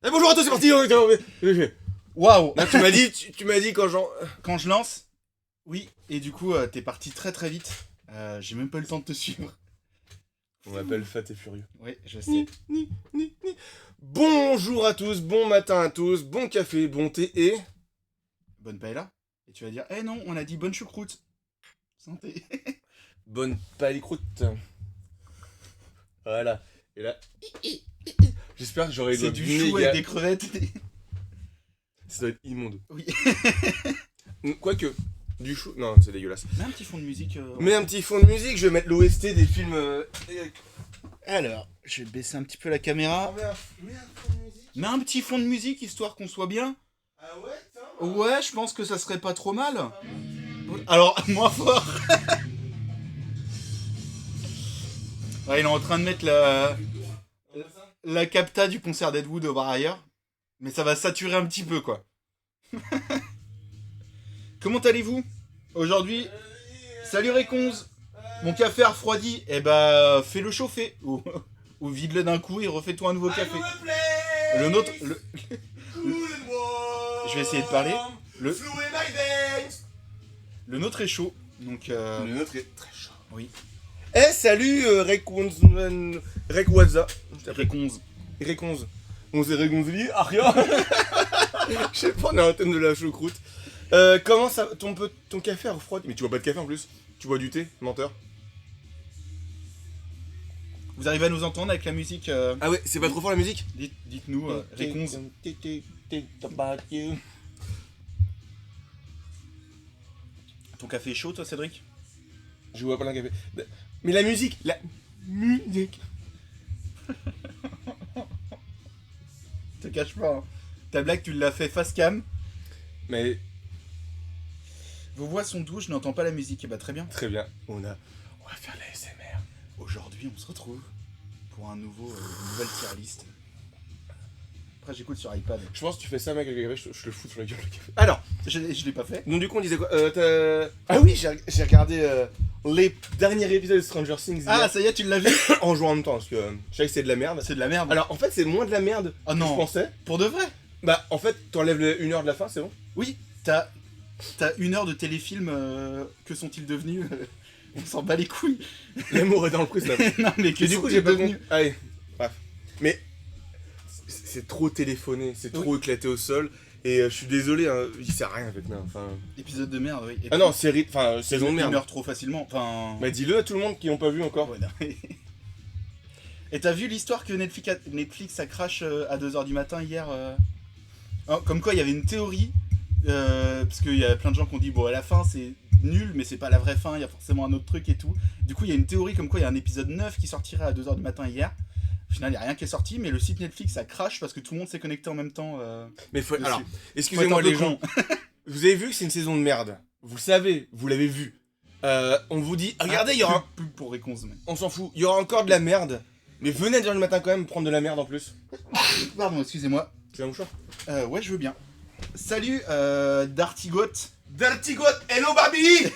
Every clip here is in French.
Eh, bonjour à tous, c'est parti. Waouh. Là, tu m'as dit quand j'en... Quand je lance, oui, et du coup, t'es parti très très vite. J'ai même pas eu le temps de te suivre. On m'appelle Fat et Furieux. Oui, je sais. Ni. Bonjour à tous, bon matin à tous, bon café, bon thé et... Bonne paella. Et tu vas dire, eh non, on a dit bonne choucroute. Santé. bonne palicroute. Voilà. Et là... J'espère que j'aurai C'est du chou avec des crevettes. Ça doit être immonde. Oui. Quoique, du chou... Non, c'est dégueulasse. Mets un petit fond de musique. Mets un petit fond de musique, je vais mettre l'OST des films... Alors, je vais baisser un petit peu la caméra. Mets un fond de musique. Mets un petit fond de musique, histoire qu'on soit bien. Ah ouais, putain. Ouais, je pense que ça serait pas trop mal. Alors, moins fort. Ouais, il est en train de mettre la capta du concert d'Ed Wood au bar ailleurs. Mais ça va saturer un petit peu, quoi. Comment allez-vous aujourd'hui? Salut Réconze. Mon café a refroidi. Eh bah, fais-le chauffer. Ou vide-le d'un coup et refais-toi un nouveau café. Le nôtre... Je vais essayer de parler. Le nôtre est chaud. Donc, Le nôtre est très chaud. oui. Eh, salut Rekwaza. Réconze. Réconze. On s'est réconcilié. Ah, rien. Je sais pas, on est en thème de la choucroute. Comment ça. Ton café a refroidi? Mais tu bois pas de café en plus. Tu bois du thé, menteur. Vous arrivez à nous entendre avec la musique Ah ouais, c'est pas trop fort la musique? Dites-nous, Réconze. Ton café est chaud, toi, Cédric? Je bois pas d'un café. Mais la musique. La musique. Te cache pas, hein. Ta blague, tu l'as fait face cam. Mais Vos voix sont douces, je n'entends pas la musique. Et bah, très bien. très bien. On va faire la SMR. Aujourd'hui, on se retrouve pour une nouvelle tier list. Après, j'écoute sur iPad. Je pense que tu fais ça, mec, avec le café, je te fous sur la gueule le café. Alors, je l'ai pas fait. Donc, du coup, on disait quoi? Ah oui, j'ai regardé les derniers épisodes de Stranger Things Ah, hier, ça y est, tu l'as vu? en jouant en même temps, parce que je savais que c'est de la merde. C'est de la merde. Alors, en fait, c'est moins de la merde Oh que non. je pensais. Pour de vrai? Bah, en fait, t'enlèves une heure de la fin, c'est bon? Oui, t'as une heure de téléfilm. Que sont-ils devenus? On s'en bat les couilles. L'amour est dans le prix, ça. Non, mais que Et du coup, sont-ils j'ai pas devenus? compris. Allez, bref. Mais c'est trop téléphoné, c'est trop éclaté au sol. Et je suis désolé, hein, il sert à rien avec moi. Enfin... Épisode de merde, oui. Et Ah non, série, enfin, saison de il merde. meurt trop facilement. Enfin. Bah, dis-le à tout le monde qui n'ont pas vu encore. Ouais, non, mais- Et t'as vu l'histoire que Netflix a crash à 2h du matin hier Comme quoi il y avait une théorie, parce qu'il y a plein de gens qui ont dit bon à la fin c'est nul mais c'est pas la vraie fin, il y a forcément un autre truc et tout. Du coup il y a une théorie comme quoi il y a un épisode 9 qui sortirait à 2h du matin hier. Au final il n'y a rien qui est sorti mais le site Netflix a crash parce que tout le monde s'est connecté en même temps. Mais faut... Dessus. Alors, Faut être excusez-moi un peu les gens. con. Vous avez vu que c'est une saison de merde. Vous le savez, vous l'avez vu. On vous dit, regardez, il y aura... Plus pour Réconze, mais... On s'en fout, il y aura encore de la merde. Mais venez à 2h du matin quand même prendre de la merde en plus. Pardon, excusez-moi. Tu as un mouchoir? Ouais, je veux bien. Salut, Dartigot. Dirty God, hello baby.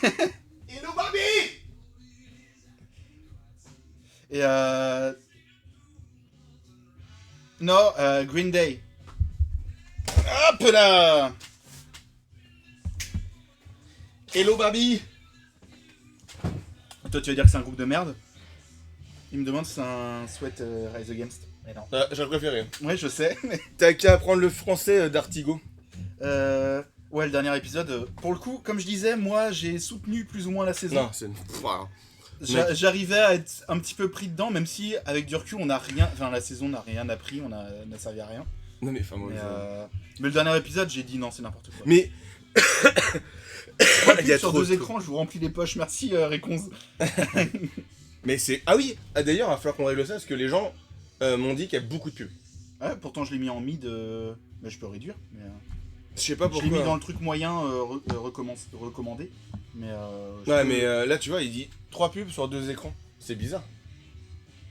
Hello baby. Et Non, Green Day. Hop là. Hello baby. Toi, tu vas dire que c'est un groupe de merde. Il me demande si c'est un Sweat Rise Against. Mais non. J'aurais préféré. Ouais, je sais. Mais... T'as qu'à apprendre le français d'Artigo. Ouais, le dernier épisode. Pour le coup, comme je disais, moi, j'ai soutenu plus ou moins la saison. Non, c'est... Wow. J'arrivais à être un petit peu pris dedans, même si, avec du recul, on n'a rien... Enfin, la saison n'a rien appris, n'a servi à rien. Non mais enfin moi... Mais le dernier épisode, j'ai dit non, c'est n'importe quoi. Mais... Il y a sur trop deux de- écrans, je vous remplis les poches. Merci, Réconze. Mais c'est... Ah oui, d'ailleurs, il va falloir qu'on règle ça parce que les gens m'ont dit qu'il y a beaucoup de pubs. Ouais, pourtant, je l'ai mis en mid... Mais je peux réduire, mais... Je sais pas Je l'ai mis pourquoi. dans le truc moyen recommandé. Mais je Ouais peux- mais là tu vois, il dit 3 pubs sur 2 écrans. C'est bizarre.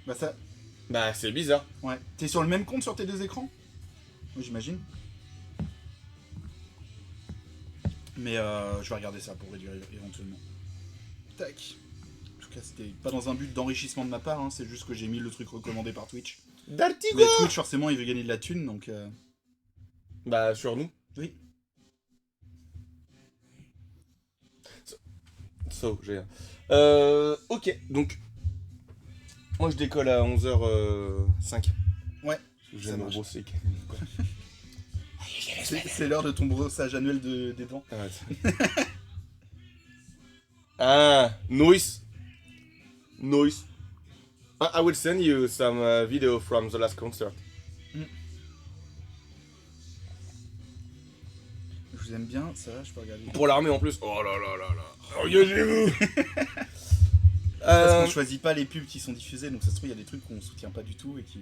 Bah ça. Bah c'est bizarre. Ouais. T'es sur le même compte sur tes deux écrans? Oui, j'imagine. Mais je vais regarder ça pour réduire éventuellement. Tac. En tout cas, c'était pas dans un but d'enrichissement de ma part, hein, c'est juste que j'ai mis le truc recommandé par Twitch. D'Artigo. Mais Twitch, forcément, il veut gagner de la thune, donc... Bah, sur nous. Oui. So, j'ai... ok, donc... Moi, je décolle à 11h05. Ouais, J'ai ça mon marche. brossé. C'est l'heure de ton brossage annuel des dents. Arrête. Ah, noise. Noise. I will send you some video from the last concert. Je vous aime bien, ça va, je peux regarder. Pour l'armée en plus. Oh là là là là. Engagez-vous. Parce qu'on choisit pas les pubs qui sont diffusées, donc ça se trouve, il y a des trucs qu'on soutient pas du tout et qui...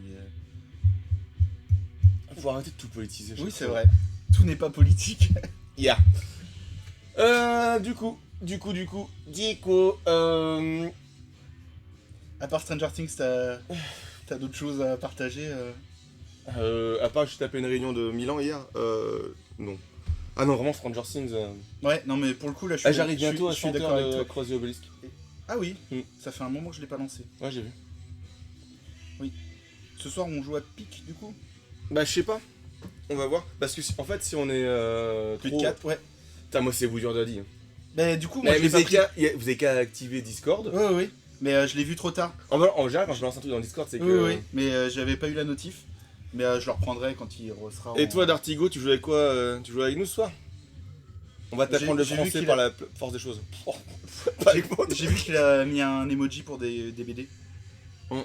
Faut arrêter de tout politiser. Oui, c'est vrai. Tout n'est pas politique. Yeah. Du coup. À part Stranger Things, t'as d'autres choses à partager À part, j'ai tapé une réunion de Milan hier. Non. Ah non, vraiment, Stranger Things. Ouais, non, mais pour le coup, là, je suis, J'arrive bientôt à je suis 100 d'accord avec heures de toi. Cross the Obelisk. Ah oui, Mm. ça fait un moment que je l'ai pas lancé. Ouais, j'ai vu. Ce soir, on joue à pique, du coup. Bah, je sais pas. On va voir. Parce que, en fait, si on est. Plus de trop... 4, ouais. Putain, moi, c'est vous dur de dire. Bah, du coup, moi, Mais je l'ai vous pas avez pris. vous avez qu'à activer Discord. Ouais. Mais je l'ai vu trop tard. En général, quand je lance un truc dans Discord, c'est que. Oui. Mais j'avais pas eu la notif. Mais je le reprendrai quand il sera Et toi, D'Artigo, tu joues avec quoi Tu joues avec nous ce soir? On va t'apprendre le J'ai vu français qu'il par a- la force des choses. Pas avec moi. J'ai vu qu'il a mis un emoji pour des BD. Mm.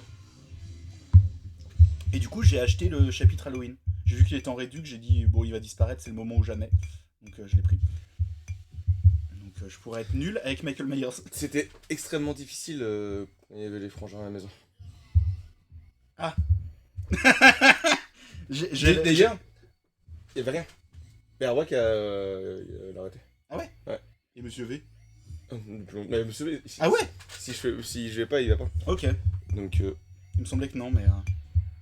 Et du coup, j'ai acheté le chapitre Halloween. J'ai vu qu'il était en réduc, j'ai dit, bon, il va disparaître, c'est le moment ou jamais. Donc je l'ai pris. Donc je pourrais être nul avec Michael Myers. C'était extrêmement difficile quand il y avait les frangins à la maison. D'ailleurs, il y avait rien. Mais Arwak a arrêté. Ah ouais? Ouais. Et Monsieur V? Mais monsieur, si, Ah ouais? si je vais pas, il va pas. Ok. Donc, Il me semblait que non, mais...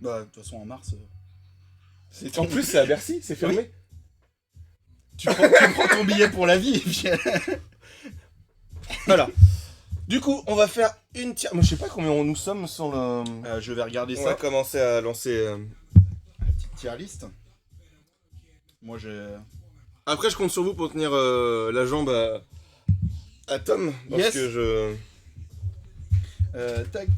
Bah, de toute façon, en mars... c'est en plus, c'est à Bercy, c'est fermé. tu prends ton billet pour la vie, et puis... Voilà. Du coup, on va faire une tier. Moi, je sais pas combien nous sommes sur le. je vais regarder On va ça. commencer à lancer. La petite tier list. Moi, j'ai... Après, je compte sur vous pour tenir la jambe à Tom. Parce Yes. que je. Tac.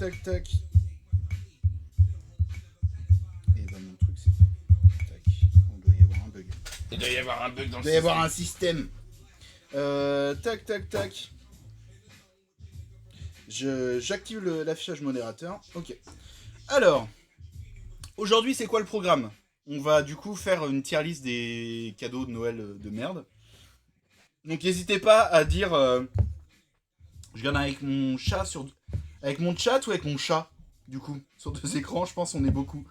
Et ben mon truc c'est... Tac. On doit y avoir un bug. Il doit y avoir un bug dans Il doit y avoir un système. Tac. J'active l'affichage modérateur. Ok. Alors, aujourd'hui c'est quoi le programme? On va du coup faire une tier list des cadeaux de Noël de merde. Donc n'hésitez pas à dire... je regarde avec mon chat sur... Avec mon chat ou avec mon chat? Du coup, sur 2 écrans, je pense on est beaucoup.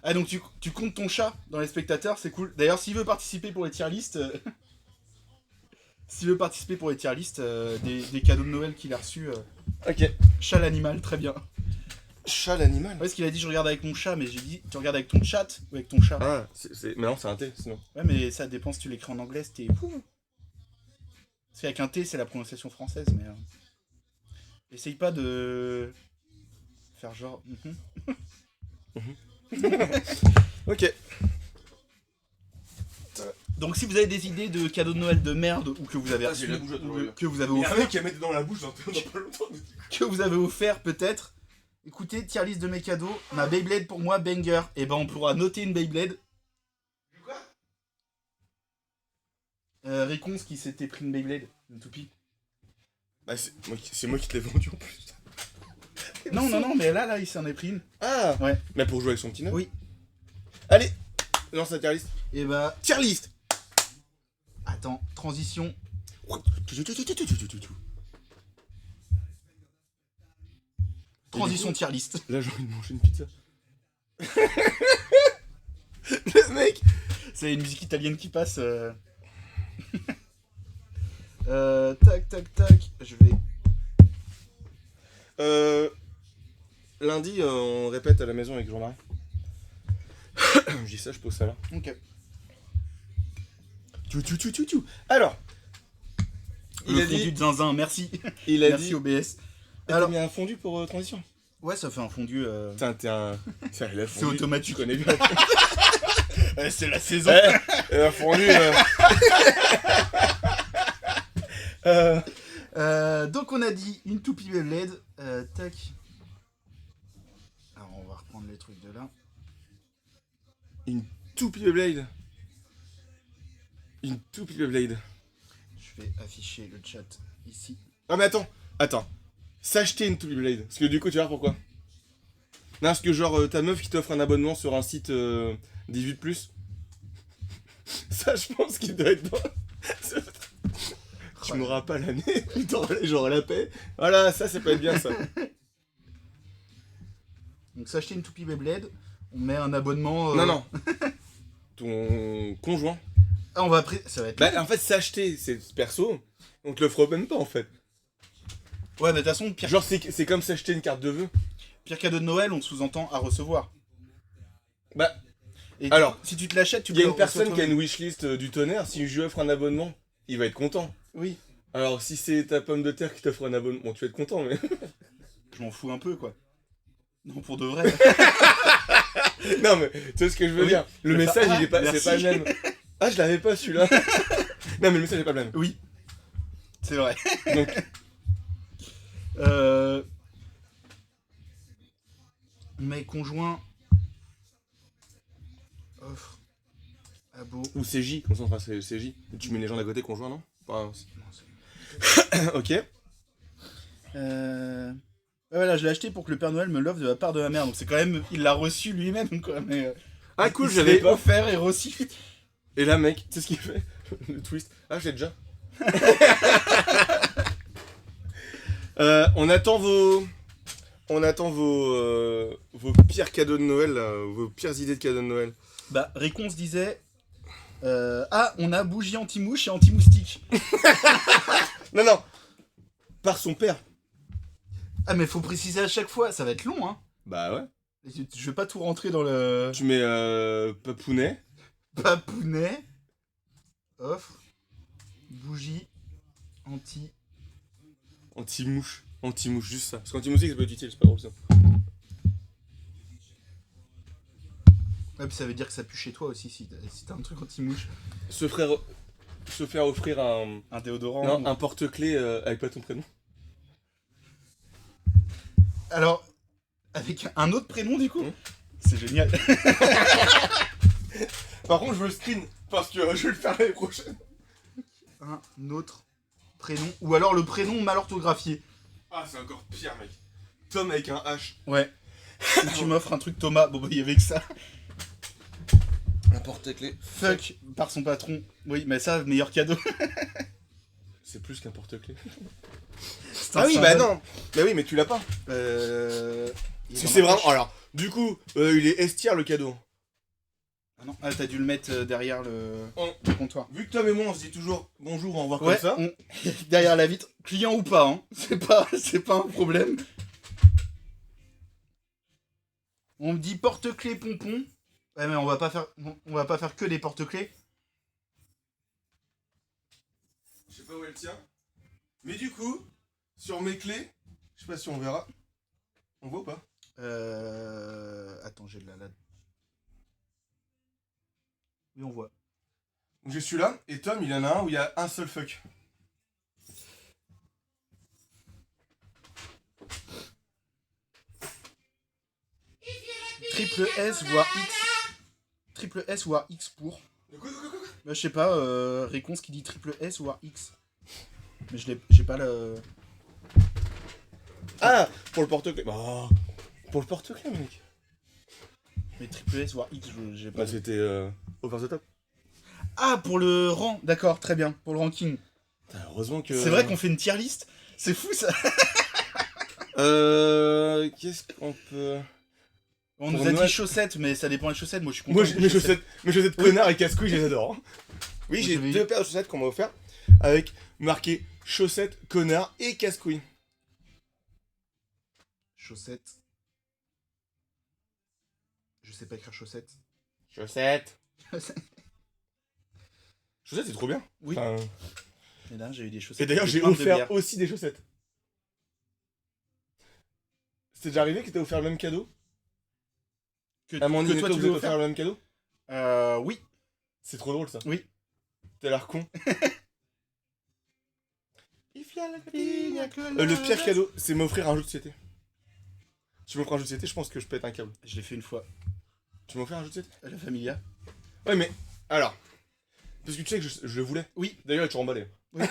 Ah donc tu comptes ton chat dans les spectateurs, c'est cool. D'ailleurs s'il veut participer pour les tier list... S'il veut participer pour les tier list des cadeaux de Noël qu'il a reçus, Ok. chat l'animal, très bien. Chat l'animal. Ouais, parce qu'il a dit je regarde avec mon chat, mais j'ai dit tu regardes avec ton chat ou avec ton chat. Ah, mais non, c'est un T sinon. Ouais, mais ça dépend si tu l'écris en anglais, c'était... Parce qu'avec un T, c'est la prononciation française, mais... Essaye pas de... faire genre... Ok. Donc si vous avez des idées de cadeaux de Noël de merde, ou que vous avez reçu, j'ai la bouche à ou trouver. que vous avez Il y a offert, un qui a mettre dans la bouche dans pas longtemps. que vous avez offert peut-être, écoutez, tier list de mes cadeaux, ma Beyblade pour moi, banger, et ben on pourra noter une Beyblade. Quoi? Réconce qui s'était pris une Beyblade, une toupie. Bah, c'est moi qui te l'ai vendu en plus. Non, mais là, il s'en est pris une. Ah Ouais. Mais pour jouer avec son petit neuf. Oui. Allez, lance la tier list. Et bah, Tier list. attends, transition. Transition tier list. Là, j'ai envie de manger une pizza. Le mec. C'est une musique italienne qui passe. Tac. Je vais. Lundi, on répète à la maison avec Jean-Marie. Je dis ça, je pose ça là. Ok. Tchou. Alors, il Le a fondu dit, de zinzin, merci. il a Merci dit. OBS. T'as Alors, mis un fondu pour transition. Ouais, ça fait un fondu. Putain, t'es un. Tiens, il a C'est fondu. automatique. Tu connais bien. C'est la saison. Il a fondu. Donc on a dit une toupie Beyblade. Tac. Alors on va reprendre les trucs de là. Une toupie Beyblade. Une toupie Beyblade. Je vais afficher le chat ici. Ah, mais attends. S'acheter une toupie Beyblade. Parce que du coup, tu vas voir pourquoi. Non, parce que genre, ta meuf qui t'offre un abonnement sur un site 18+. Ça, je pense qu'il doit être dans. Tu m'auras pas l'année, genre la paix. Voilà, ça peut être bien ça. Donc s'acheter une toupie Beyblade, on met un abonnement. Non. Ton conjoint. Ah, on va après. Ça va être. Bah, en fait, s'acheter, c'est perso. On te l'offre même pas en fait. Ouais, mais de toute façon, pire, Genre, c'est comme s'acheter une carte de vœux. pire cadeau de Noël, on sous-entend à recevoir. Bah, Et alors, si tu te l'achètes, tu il y a peux une personne recevoir qui a une wishlist du tonnerre. Si je lui offre un abonnement, il va être content. Oui. Alors, si c'est ta pomme de terre qui t'offre un abonnement, bon, tu vas être content, mais. Je m'en fous un peu, quoi. Non, pour de vrai. Non, mais tu sais ce que je veux Oui. dire. Le message, il est pas, c'est Merci. pas le même. Ah, je l'avais pas celui-là. Non, mais le message est pas le même. Oui. C'est vrai. Donc, Mes conjoints. Offre. Abo. ou CJ, comme ça on fera CJ. Tu mets les gens d'à côté conjoint, non? Enfin, ok. Voilà, je l'ai acheté pour que le Père Noël me l'offre de la part de ma mère. Donc c'est quand même. Il l'a reçu lui-même, quoi. Mais. Ah, cool, il se j'avais l'est pas. offert et reçu. Et là, mec, tu sais ce qu'il fait? Le twist. Ah, j'ai déjà. On attend vos. Vos pires cadeaux de Noël, là, vos pires idées de cadeaux de Noël. Bah, Réconse disait. Ah, on a bougie anti-mouche et anti-moustique. Non. Par son père. Ah, mais faut préciser à chaque fois, ça va être long, hein. Bah ouais. Je vais pas tout rentrer dans le. Tu mets papounet. Papounet. Offre. Bougie. Anti. Anti-mouche. Anti-mouche, juste ça. Parce qu'anti-moustique, ça peut être utile, c'est pas drôle ça. Ouais, puis ça veut dire que ça pue chez toi aussi si t'as un truc anti-mouche. Se faire offrir un. Un déodorant. Non, un porte-clés avec pas ton prénom. Alors, avec un autre prénom du coup. Mmh. C'est génial. Par contre, je veux le screen. Parce que je vais le faire l'année prochaine. Un autre prénom. Ou alors le prénom mal orthographié. Ah, c'est encore pire, mec. Tom avec un H. Ouais. Si tu m'offres un truc Thomas, bon bah il y avait que ça. Un porte-clés. Fuck par son patron. Oui, mais ça, meilleur cadeau. C'est plus qu'un porte-clés. C'est un Ah oui, bah symbole. non. Bah oui, mais tu l'as pas. Il est Parce dans que c'est ma vraiment. poche. Alors, du coup, il est estière le cadeau. Ah non, ah, t'as dû le mettre derrière le Oh. comptoir. Vu que Tom et moi, on se dit toujours bonjour, au revoir Ouais, comme ça. derrière la vitre, client ou pas, hein. C'est pas un problème. On me dit porte-clés pompon. Ouais, mais on va pas faire que des porte-clés. Je sais pas où elle tient. Mais du coup, sur mes clés, je sais pas si on verra. On voit ou pas? Attends, j'ai de la. Oui, on voit. Donc j'ai celui-là, et Tom, il en a un où il y a un seul fuck. Triple S voire X. Triple S voire X pour. Quoi Bah, je sais pas, Réconse qui dit triple S voire X. Mais j'ai pas le. Ah, pour le porte-clés. Bah, pour le porte-clés, mec. Mais triple S voire X, j'ai pas. Bah, c'était over the top. Ah, pour le rang, d'accord, très bien, pour le ranking. Putain, heureusement que. C'est vrai qu'on fait une tier list. C'est fou ça. Qu'est-ce qu'on peut. On Pour nous a Noël. dit chaussettes, mais ça dépend des chaussettes. Moi je suis content. Moi, des mes chaussettes connard et casse-couilles, je les adore. hein. Oui, Moi, j'ai j'avais- 2 paires de chaussettes qu'on m'a offert avec marqué chaussettes, connard et casse-couilles. Chaussettes. Je sais pas écrire chaussettes. Chaussettes. Chaussettes, c'est trop bien. Oui. Enfin, Et là j'ai eu des chaussettes. et d'ailleurs, avec j'ai plein de offert bière. aussi des chaussettes. C'est déjà arrivé que t'aies offert le même cadeau? Que, Amandine que et toi toi, tu vous veux avez offert offert. le même cadeau? Oui. C'est trop drôle ça. Oui. T'as l'air con. Le Le pire cadeau, c'est m'offrir un jeu de société. Tu m'offres un jeu de société, je pense que je pète un câble. Je l'ai fait une fois. Tu m'as offert un jeu de société? La Familia. Ouais, mais alors. Parce que tu sais que je le voulais. Oui. D'ailleurs, il est toujours emballé. Oui.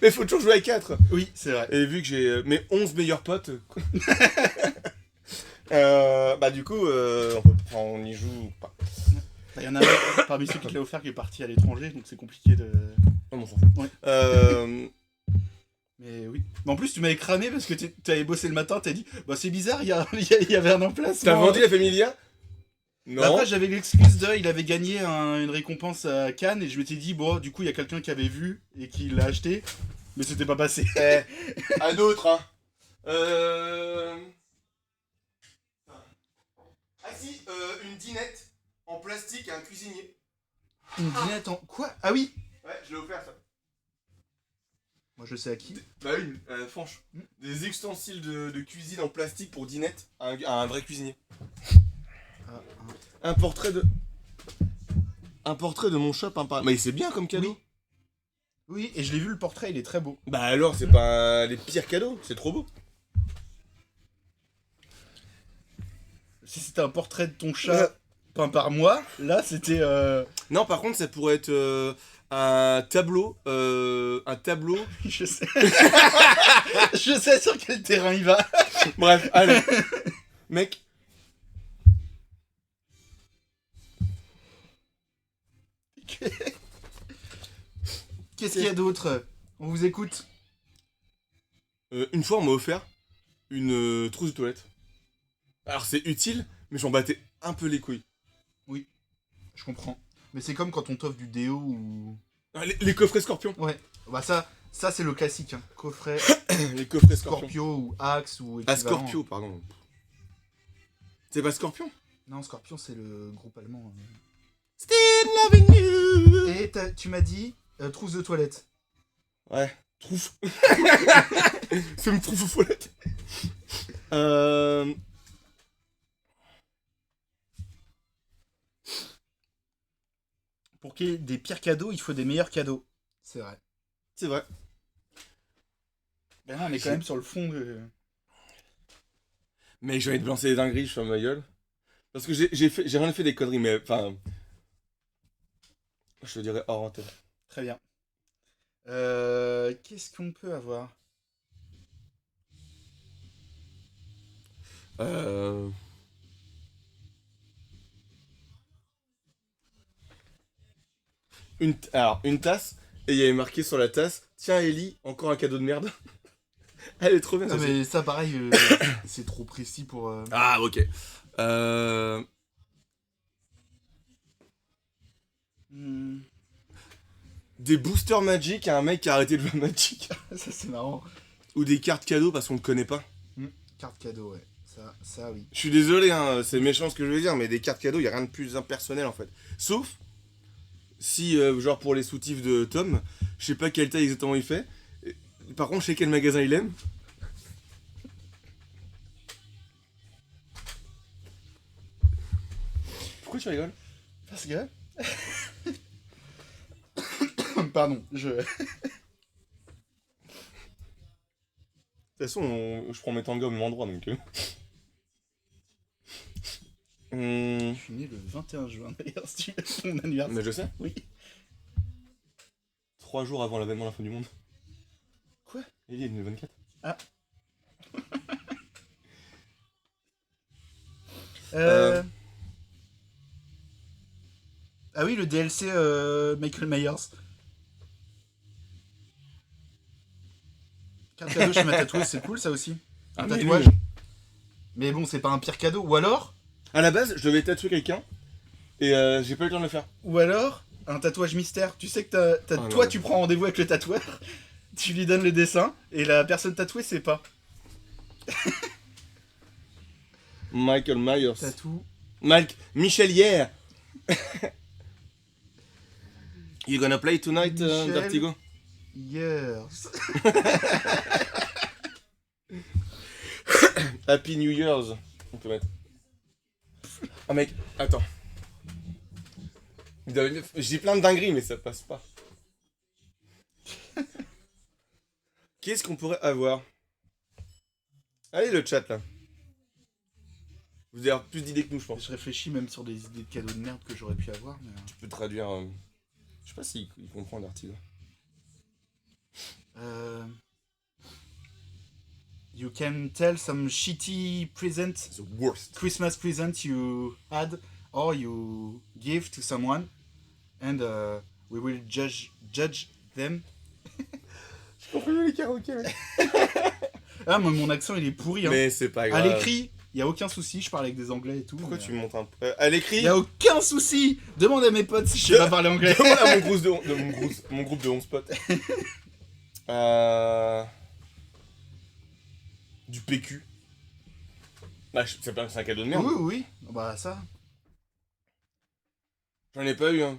Mais faut toujours jouer à 4. Oui, c'est vrai. Et vu que j'ai mes 11 meilleurs potes. Bah, du coup, on y joue pas. Il y en a un parmi ceux qui te l'a offert qui est parti à l'étranger, donc c'est compliqué de. Non, mais on s'en fout. Ouais. Mais oui. Mais en plus, tu m'avais cramé parce que t'avais bossé le matin, t'as dit bah c'est bizarre, il y avait un emplacement. T'as vendu la Familia? Non. Après, j'avais l'excuse de il avait gagné une récompense à Cannes et je m'étais dit bon, du coup, il y a quelqu'un qui avait vu et qui l'a acheté, mais c'était pas passé. À d'autres, hein. Ah si, une dinette en plastique à un cuisinier. Une dinette en quoi? Ah oui. Ouais, je l'ai offert ça. Moi, je sais à qui. Bah oui, franche. Des ustensiles de cuisine en plastique pour dinette à un vrai cuisinier. Un portrait de mon shop, hein, mais c'est bien comme cadeau. Oui, et je l'ai vu, le portrait, il est très beau. Bah alors, c'est pas les pires cadeaux, c'est trop beau. Si c'était un portrait de ton chat peint par moi, là, c'était... Non, par contre, ça pourrait être un tableau. Je sais. Je sais sur quel terrain il va. Bref, allez. Mec. Qu'est-ce qu'il y a d'autre? On vous écoute. Une fois, on m'a offert une trousse de toilette. Alors, c'est utile, mais j'en battais un peu les couilles. Oui, je comprends. Mais c'est comme quand on t'offre du déo ou... Ah, les coffrets Scorpion. Ouais, bah ça c'est le classique. Hein. Coffret Les coffrets Scorpion. Scorpio ou Axe ou Ah, équivalent. Scorpio, pardon. C'est pas Scorpion? Non, Scorpion, c'est le groupe allemand. Still loving you. Et tu m'as dit trousse de toilette. Ouais, trouffe. C'est une trouffe aux toilettes. Pour qu'il y ait des pires cadeaux, il faut des meilleurs cadeaux. C'est vrai. C'est vrai. Ben non, on est quand même sur le fond de... Mec, j'ai envie de lancer des dingueries, je ferme ma gueule. Parce que j'ai rien fait des conneries, mais enfin... Je te dirais hors antenne. Très bien. Qu'est-ce qu'on peut avoir? Alors, une tasse, et il y avait marqué sur la tasse, tiens Ellie, encore un cadeau de merde. Elle est trop bien. Non, mais ça, pareil, c'est trop précis pour... Ah, ok. Des boosters Magic à un mec qui a arrêté de jouer à Magic. Ça, c'est marrant. Ou des cartes cadeaux parce qu'on le connaît pas. Carte cadeau, ouais. Ça, oui. Je suis désolé, hein, c'est méchant ce que je veux dire, mais des cartes cadeaux, y a rien de plus impersonnel en fait. Sauf si, genre pour les soutifs de Tom, je sais pas quelle taille exactement il fait. Par contre, je sais quel magasin il aime. Pourquoi tu rigoles? Parce que... Pardon, je... De toute façon, je prends mes tangas au même endroit donc. Je suis né le 21 juin d'ailleurs, si c'est mon anniversaire. Mais je sais. Oui. 3 jours avant l'avènement de la fin du monde. Quoi? Il est né le 24. Ah. Ah oui, le DLC Michael Myers. Carte cadeau chez ma tatoueuse, c'est cool ça aussi. Un mais tatouage. lui. Mais bon, c'est pas un pire cadeau. Ou alors, À la base, je devais tatouer quelqu'un et j'ai pas eu le temps de le faire. un tatouage mystère. Tu sais que Ah, toi, non. tu prends rendez-vous avec le tatoueur, tu lui donnes le dessin, et la personne tatouée, c'est pas. Michael Myers. Tatou. Michel hier. You gonna play tonight, Michel. Vertigo? Yes. Happy New Year's. On peut mettre. Ah mec, attends. J'ai plein de dingueries, mais ça passe pas. Qu'est-ce qu'on pourrait avoir? Allez, le chat là. Vous avez plus d'idées que nous, je pense. Je réfléchis même sur des idées de cadeaux de merde que j'aurais pu avoir. Mais... Tu peux traduire. Je sais pas s'il comprend l'article. You can tell some shitty present, The worst. Christmas present you had or you give to someone, and we will judge them. J'ai compris les karaokés, mec. Ah, moi, mon accent il est pourri. Hein. Mais c'est pas grave. À l'écrit, y a aucun souci. Je parle avec des anglais et tout. Pourquoi mais, tu me montes un peu à l'écrit? Y a aucun souci. Demande à mes potes si je sais pas parler anglais. Demande à mon groupe de 11 potes. Du PQ. Bah, c'est un cadeau de merde. Oui, oui. Bah ça. J'en ai pas eu, hein.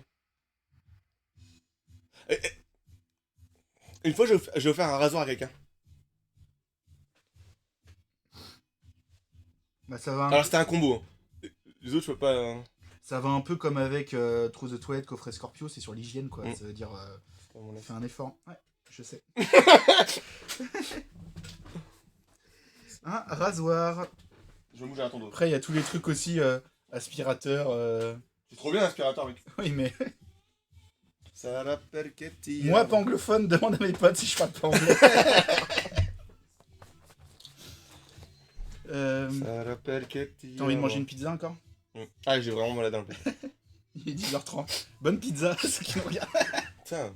Une fois, j'ai offert un rasoir à quelqu'un. Bah ça va. Alors, c'était un combo. Hein. Les autres, je peux pas. Ça va un peu comme avec True the Toilette coffret Scorpio, c'est sur l'hygiène quoi. Ça veut dire fais un effort. Ouais, je sais. Un rasoir. Je me bouge à ton dos. Après il y a tous les trucs aussi aspirateur. C'est trop bien l'aspirateur, mec. Oui mais Ça rappelle Ketty. moi pas anglophone, demande à mes potes si je parle pas anglais. Ça rappelle Ketty. T'as envie de manger une pizza encore? Ah, j'ai vraiment mal à la dent. Il est 10h30. Bonne pizza, ceux qui nous regardent. Tiens.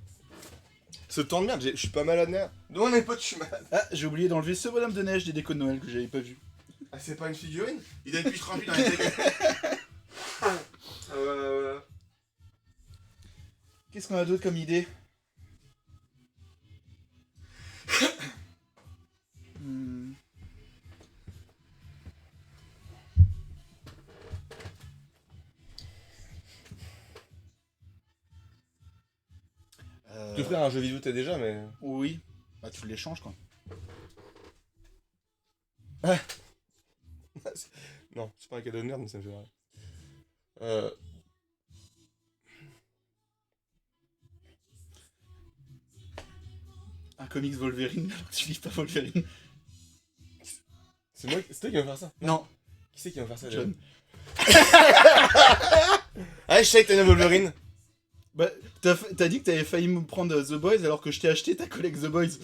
Ce temps de merde, je suis pas malade nerf. Non, mes potes, je suis malade. Ah, j'ai oublié d'enlever ce bonhomme de neige des décos de Noël que j'avais pas vu. Ah, c'est pas une figurine? Il a depuis 38 dans les télés. Qu'est-ce qu'on a d'autre comme idée? Tu peux faire un jeu vidéo, t'as déjà, mais. Oui. Bah tu l'échanges quoi. Non, c'est pas un cadeau de merde, mais ça me fait marrer. Un comics Wolverine alors que tu lis pas Wolverine. C'est toi qui vas faire ça? Non. Qui c'est qui va faire ça, John. Ah, je sais que t'as une Wolverine. Bah t'as dit que t'avais failli me prendre The Boys alors que je t'ai acheté ta collègue The Boys.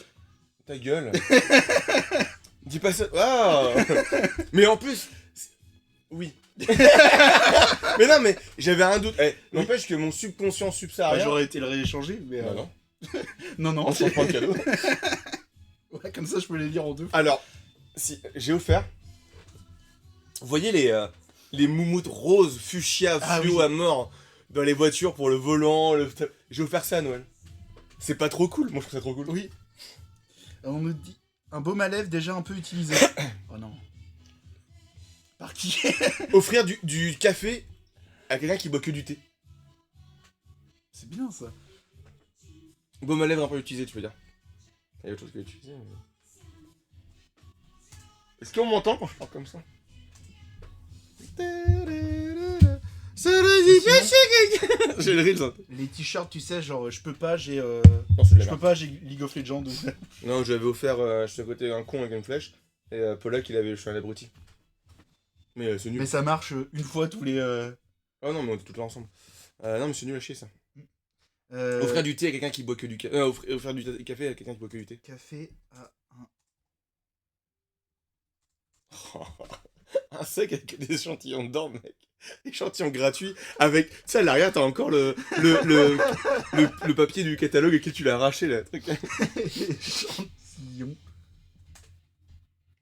Ta gueule. Dis pas ça. Ah. Mais en plus. Oui. Mais non, mais j'avais un doute. N'empêche que mon subconscient subsaharien. Bah, j'aurais été le rééchanger, mais. Bah non. non. On s'en prend le cadeau. Ouais, comme ça je peux les lire en deux. Alors, si j'ai offert. Vous voyez les moumoutes roses, fuchsia, fluo oui. à mort dans les voitures pour le volant. J'ai offert ça à Noël. C'est pas trop cool? Moi je trouve ça trop cool. Oui. On nous dit un baume à lèvres déjà un peu utilisé. Oh non. Par qui? Offrir du café à quelqu'un qui boit que du thé. C'est bien ça. Baume à lèvres un peu utilisé, tu veux dire. Il y a autre chose que utilisé. Mais... Est-ce qu'on m'entend quand je parle comme ça? J'ai le reel, Les t-shirts, tu sais, genre je peux pas, j'ai Non, c'est de la je peux merde. pas, j'ai League of Legends. Ou... Non, j'avais offert, je suis à côté d'un con avec une flèche, et Polak, je suis un abruti. Mais c'est nul. Mais ça marche une fois tous les. Oh non, mais on est tout là ensemble. Non, mais c'est nul à chier ça. Offrir du thé à quelqu'un qui boit que du café. Offrir du café à quelqu'un qui boit que du thé. Café à un. Un sac avec des échantillons dedans, mec. Échantillon gratuit avec. Tu sais, à l'arrière, t'as encore le papier du catalogue et que tu l'as arraché là. Truc. Échantillon.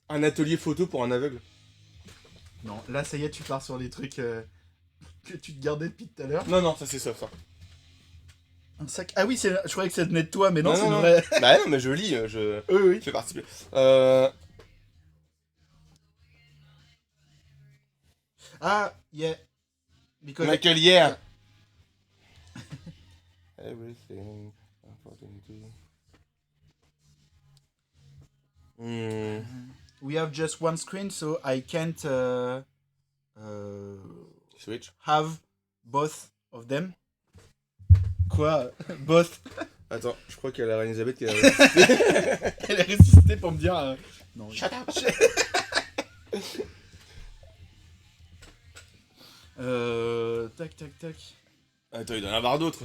Un atelier photo pour un aveugle. Non, là ça y est, tu pars sur des trucs que tu te gardais depuis tout à l'heure. Non, ça c'est soft ça. Un sac. Ah oui, je croyais que ça venait de toi, mais non, Non, c'est non, une non. vraie. Bah non, mais je lis, Oui. je fais participer. Ah, yeah. Because Michael Hier. Everything. We have just one screen, so I can't Switch. have both of them. Quoi? Both. Attends, je crois qu'il y a la reine Elisabeth qui a... Elle a résisté pour me dire. Non. Shut up. Tac, tac, tac. Attends, il doit y en avoir d'autres.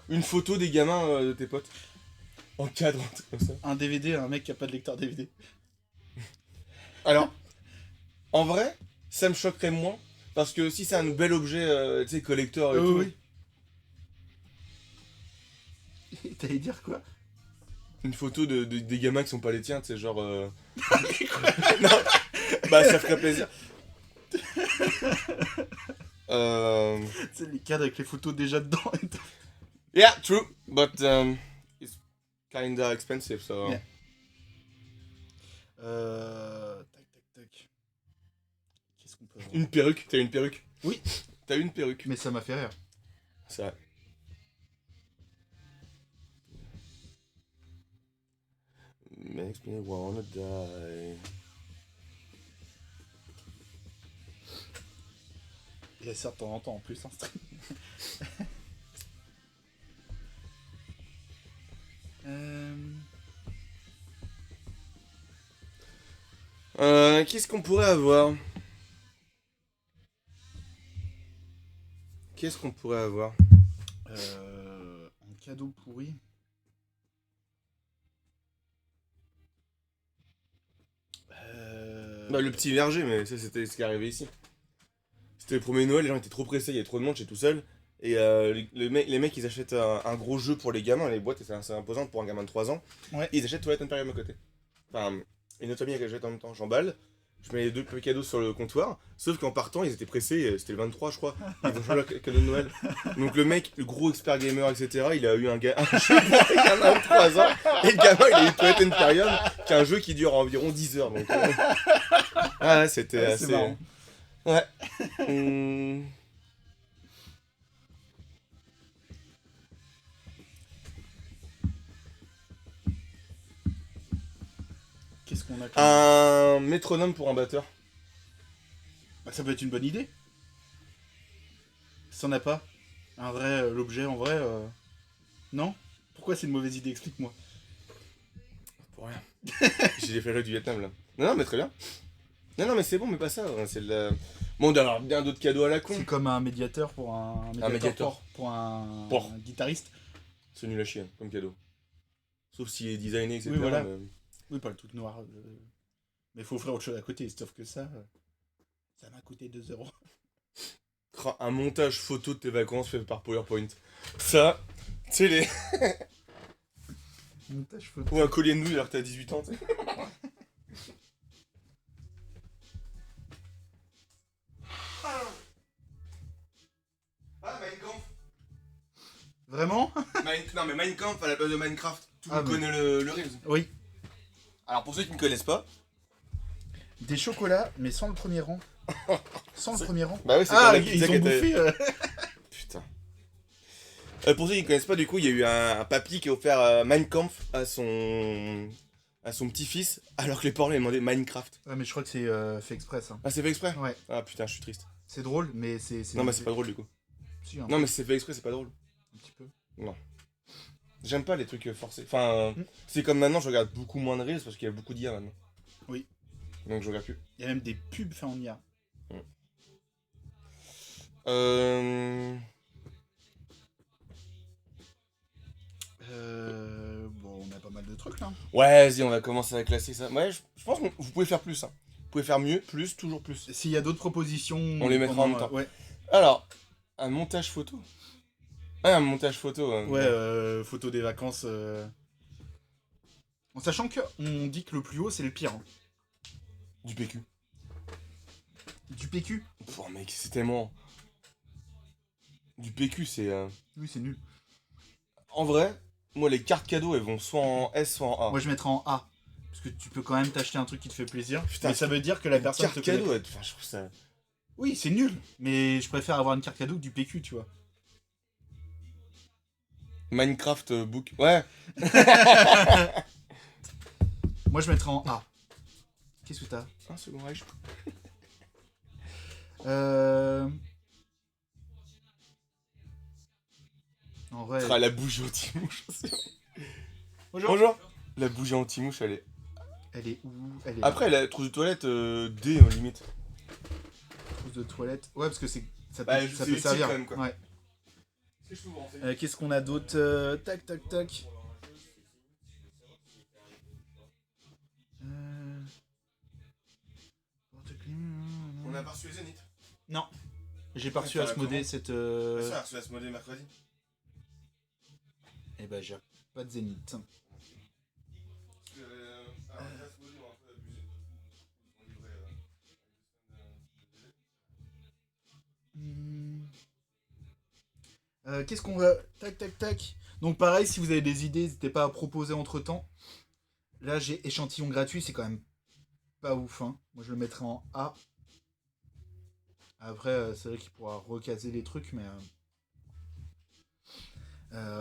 Une photo des gamins de tes potes. En cadre, un truc comme ça. Un DVD, un mec qui a pas de lecteur DVD. Alors, en vrai, ça me choquerait moins. Parce que si c'est un bel objet, tu sais, collector et tout. Oui. T'allais dire quoi? Une photo des gamins qui sont pas les tiens, tu sais, genre. Non, bah ça ferait plaisir. C'est les cadres avec les photos déjà dedans et tout. Yeah, true, but it's kinda expensive, so. Yeah. Tac, tac, tac. Qu'est-ce qu'on peut avoir? Une perruque, t'as une perruque? Oui. T'as une perruque. Mais ça m'a fait rire. C'est vrai. Makes me wanna die. Il y a ça de temps en temps en plus en stream. Qu'est-ce qu'on pourrait avoir? Qu'est-ce qu'on pourrait avoir? Un cadeau pourri. Bah le petit verger, mais ça c'était ce qui est arrivé ici. C'était le premier Noël, les gens étaient trop pressés, il y avait trop de monde, j'étais tout seul. Et les mecs ils achètent un gros jeu pour les gamins, les boîtes c'est imposant pour un gamin de 3 ans. Ouais. Ils achètent Twilight Imperium à côté. Enfin, une autre famille qui achète en même temps, j'emballe. Je mets les deux petits cadeaux sur le comptoir, sauf qu'en partant ils étaient pressés, c'était le 23 je crois, ils vont changer le cadeau de Noël. Donc le mec, le gros expert gamer etc, il a eu un jeu pour un gamin de 3 ans, et le gamin il a eu Twilight Imperium, qui est un jeu qui dure environ 10 heures. Donc, ouais, c'était Ouais, assez... c'est marrant. Ouais. Qu'est-ce qu'on a comme... Un métronome pour un batteur. Bah, ça peut être une bonne idée. Si t'en as pas, un vrai, l'objet en vrai, non? Pourquoi c'est une mauvaise idée? Explique-moi. Pour rien. J'ai des flashbacks du Vietnam là. Non, non, mais très bien. Non, non, mais c'est bon, mais pas ça. C'est le... Bon, d'avoir bien d'autres cadeaux à la con. C'est comme un médiateur pour un médiateur. pour un guitariste. C'est nul à chier, hein, comme cadeau. Sauf s'il est designé, etc. Oui, voilà. mais- Oui, pas le truc noir. Mais il faut offrir autre chose à côté, sauf que ça m'a coûté 2 €. Un montage photo de tes vacances fait par PowerPoint. Ça, tu sais, les... Montage photo. Ou un collier de nouilles alors que t'as 18 ans, tu sais. Ah, Mein Kampf. Vraiment? Non, mais Mein Kampf à la base de Minecraft. Tout le Ah, monde mais- connaît le Reels. Oui. Alors, pour ceux qui ne connaissent pas, Des chocolats, mais sans le premier rang. Sans le premier rang. bah oui, c'est Ah, quand la ils pizza ont qui était- bouffé. Putain. Pour ceux qui ne connaissent pas, du coup, il y a eu un papy qui a offert Mein Kampf à son petit-fils, alors que les parents lui demandaient Minecraft. Ouais, mais je crois que c'est fait exprès ça. Ah, c'est fait exprès? Ouais. Ah putain, je suis triste. C'est drôle, mais c'est. Non, mais c'est pas drôle du coup. Si, un, Non, mais c'est fait exprès, c'est pas drôle. un petit peu. J'aime pas les trucs forcés. Enfin, c'est comme maintenant, je regarde beaucoup moins de Reels parce qu'il y a beaucoup d'IA maintenant. Oui. Donc je regarde plus. Il y a même des pubs faits en IA. Bon, on a pas mal de trucs là. Ouais, vas-y, on va commencer à classer ça. Ouais, je pense que vous pouvez faire plus. Hein. Vous pouvez faire mieux, plus, toujours plus. S'il y a d'autres propositions. On les mettra en même temps. Ouais, Alors, un montage photo. Ouais, un montage photo. photo des vacances. En sachant que on dit que le plus haut c'est le pire. Hein. Du PQ. Du PQ. Oh mec, c'est tellement... Du PQ, c'est... Oui, c'est nul. En vrai, moi les cartes cadeaux, elles vont soit en S, soit en A. Moi je mettrais en A. Parce que tu peux quand même t'acheter un truc qui te fait plaisir. Putain, mais ça veut dire que la Une personne carte te connaît. cadeau, enfin, je trouve ça... Oui, c'est nul. Mais je préfère avoir une carte cadeau que du PQ, tu vois. Minecraft book... Ouais. Moi, je mettrais en A. Qu'est-ce que t'as? Un second Reich. En vrai... La bougie anti-mouche. Bonjour. Bonjour. La bougie anti-mouche, elle est... Elle est où? Elle est Après, la trousse de toilette, D, limite. trousse de toilette. Ouais, parce que ça peut, Bah, ça c'est peut utile servir. quand même, quoi. Ouais. Est-ce que je peux vous renseigner? Qu'est-ce qu'on a d'autre? Tac, tac, tac. On a pas reçu les Zénith. Non. J'ai pas reçu T'as la Asmodée commande. cette... Ça, on a reçu Asmodée mercredi. Eh ben, j'ai pas de Zénith. Alors, Asmodée, on a un peu abusé. On livrait, Qu'est-ce qu'on va... Tac, tac, tac. Donc pareil, si vous avez des idées, n'hésitez pas à proposer entre-temps. Là, j'ai échantillon gratuit, c'est quand même pas ouf. Hein. Moi, je le mettrais en A. Après, c'est vrai qu'il pourra recaser les trucs, mais...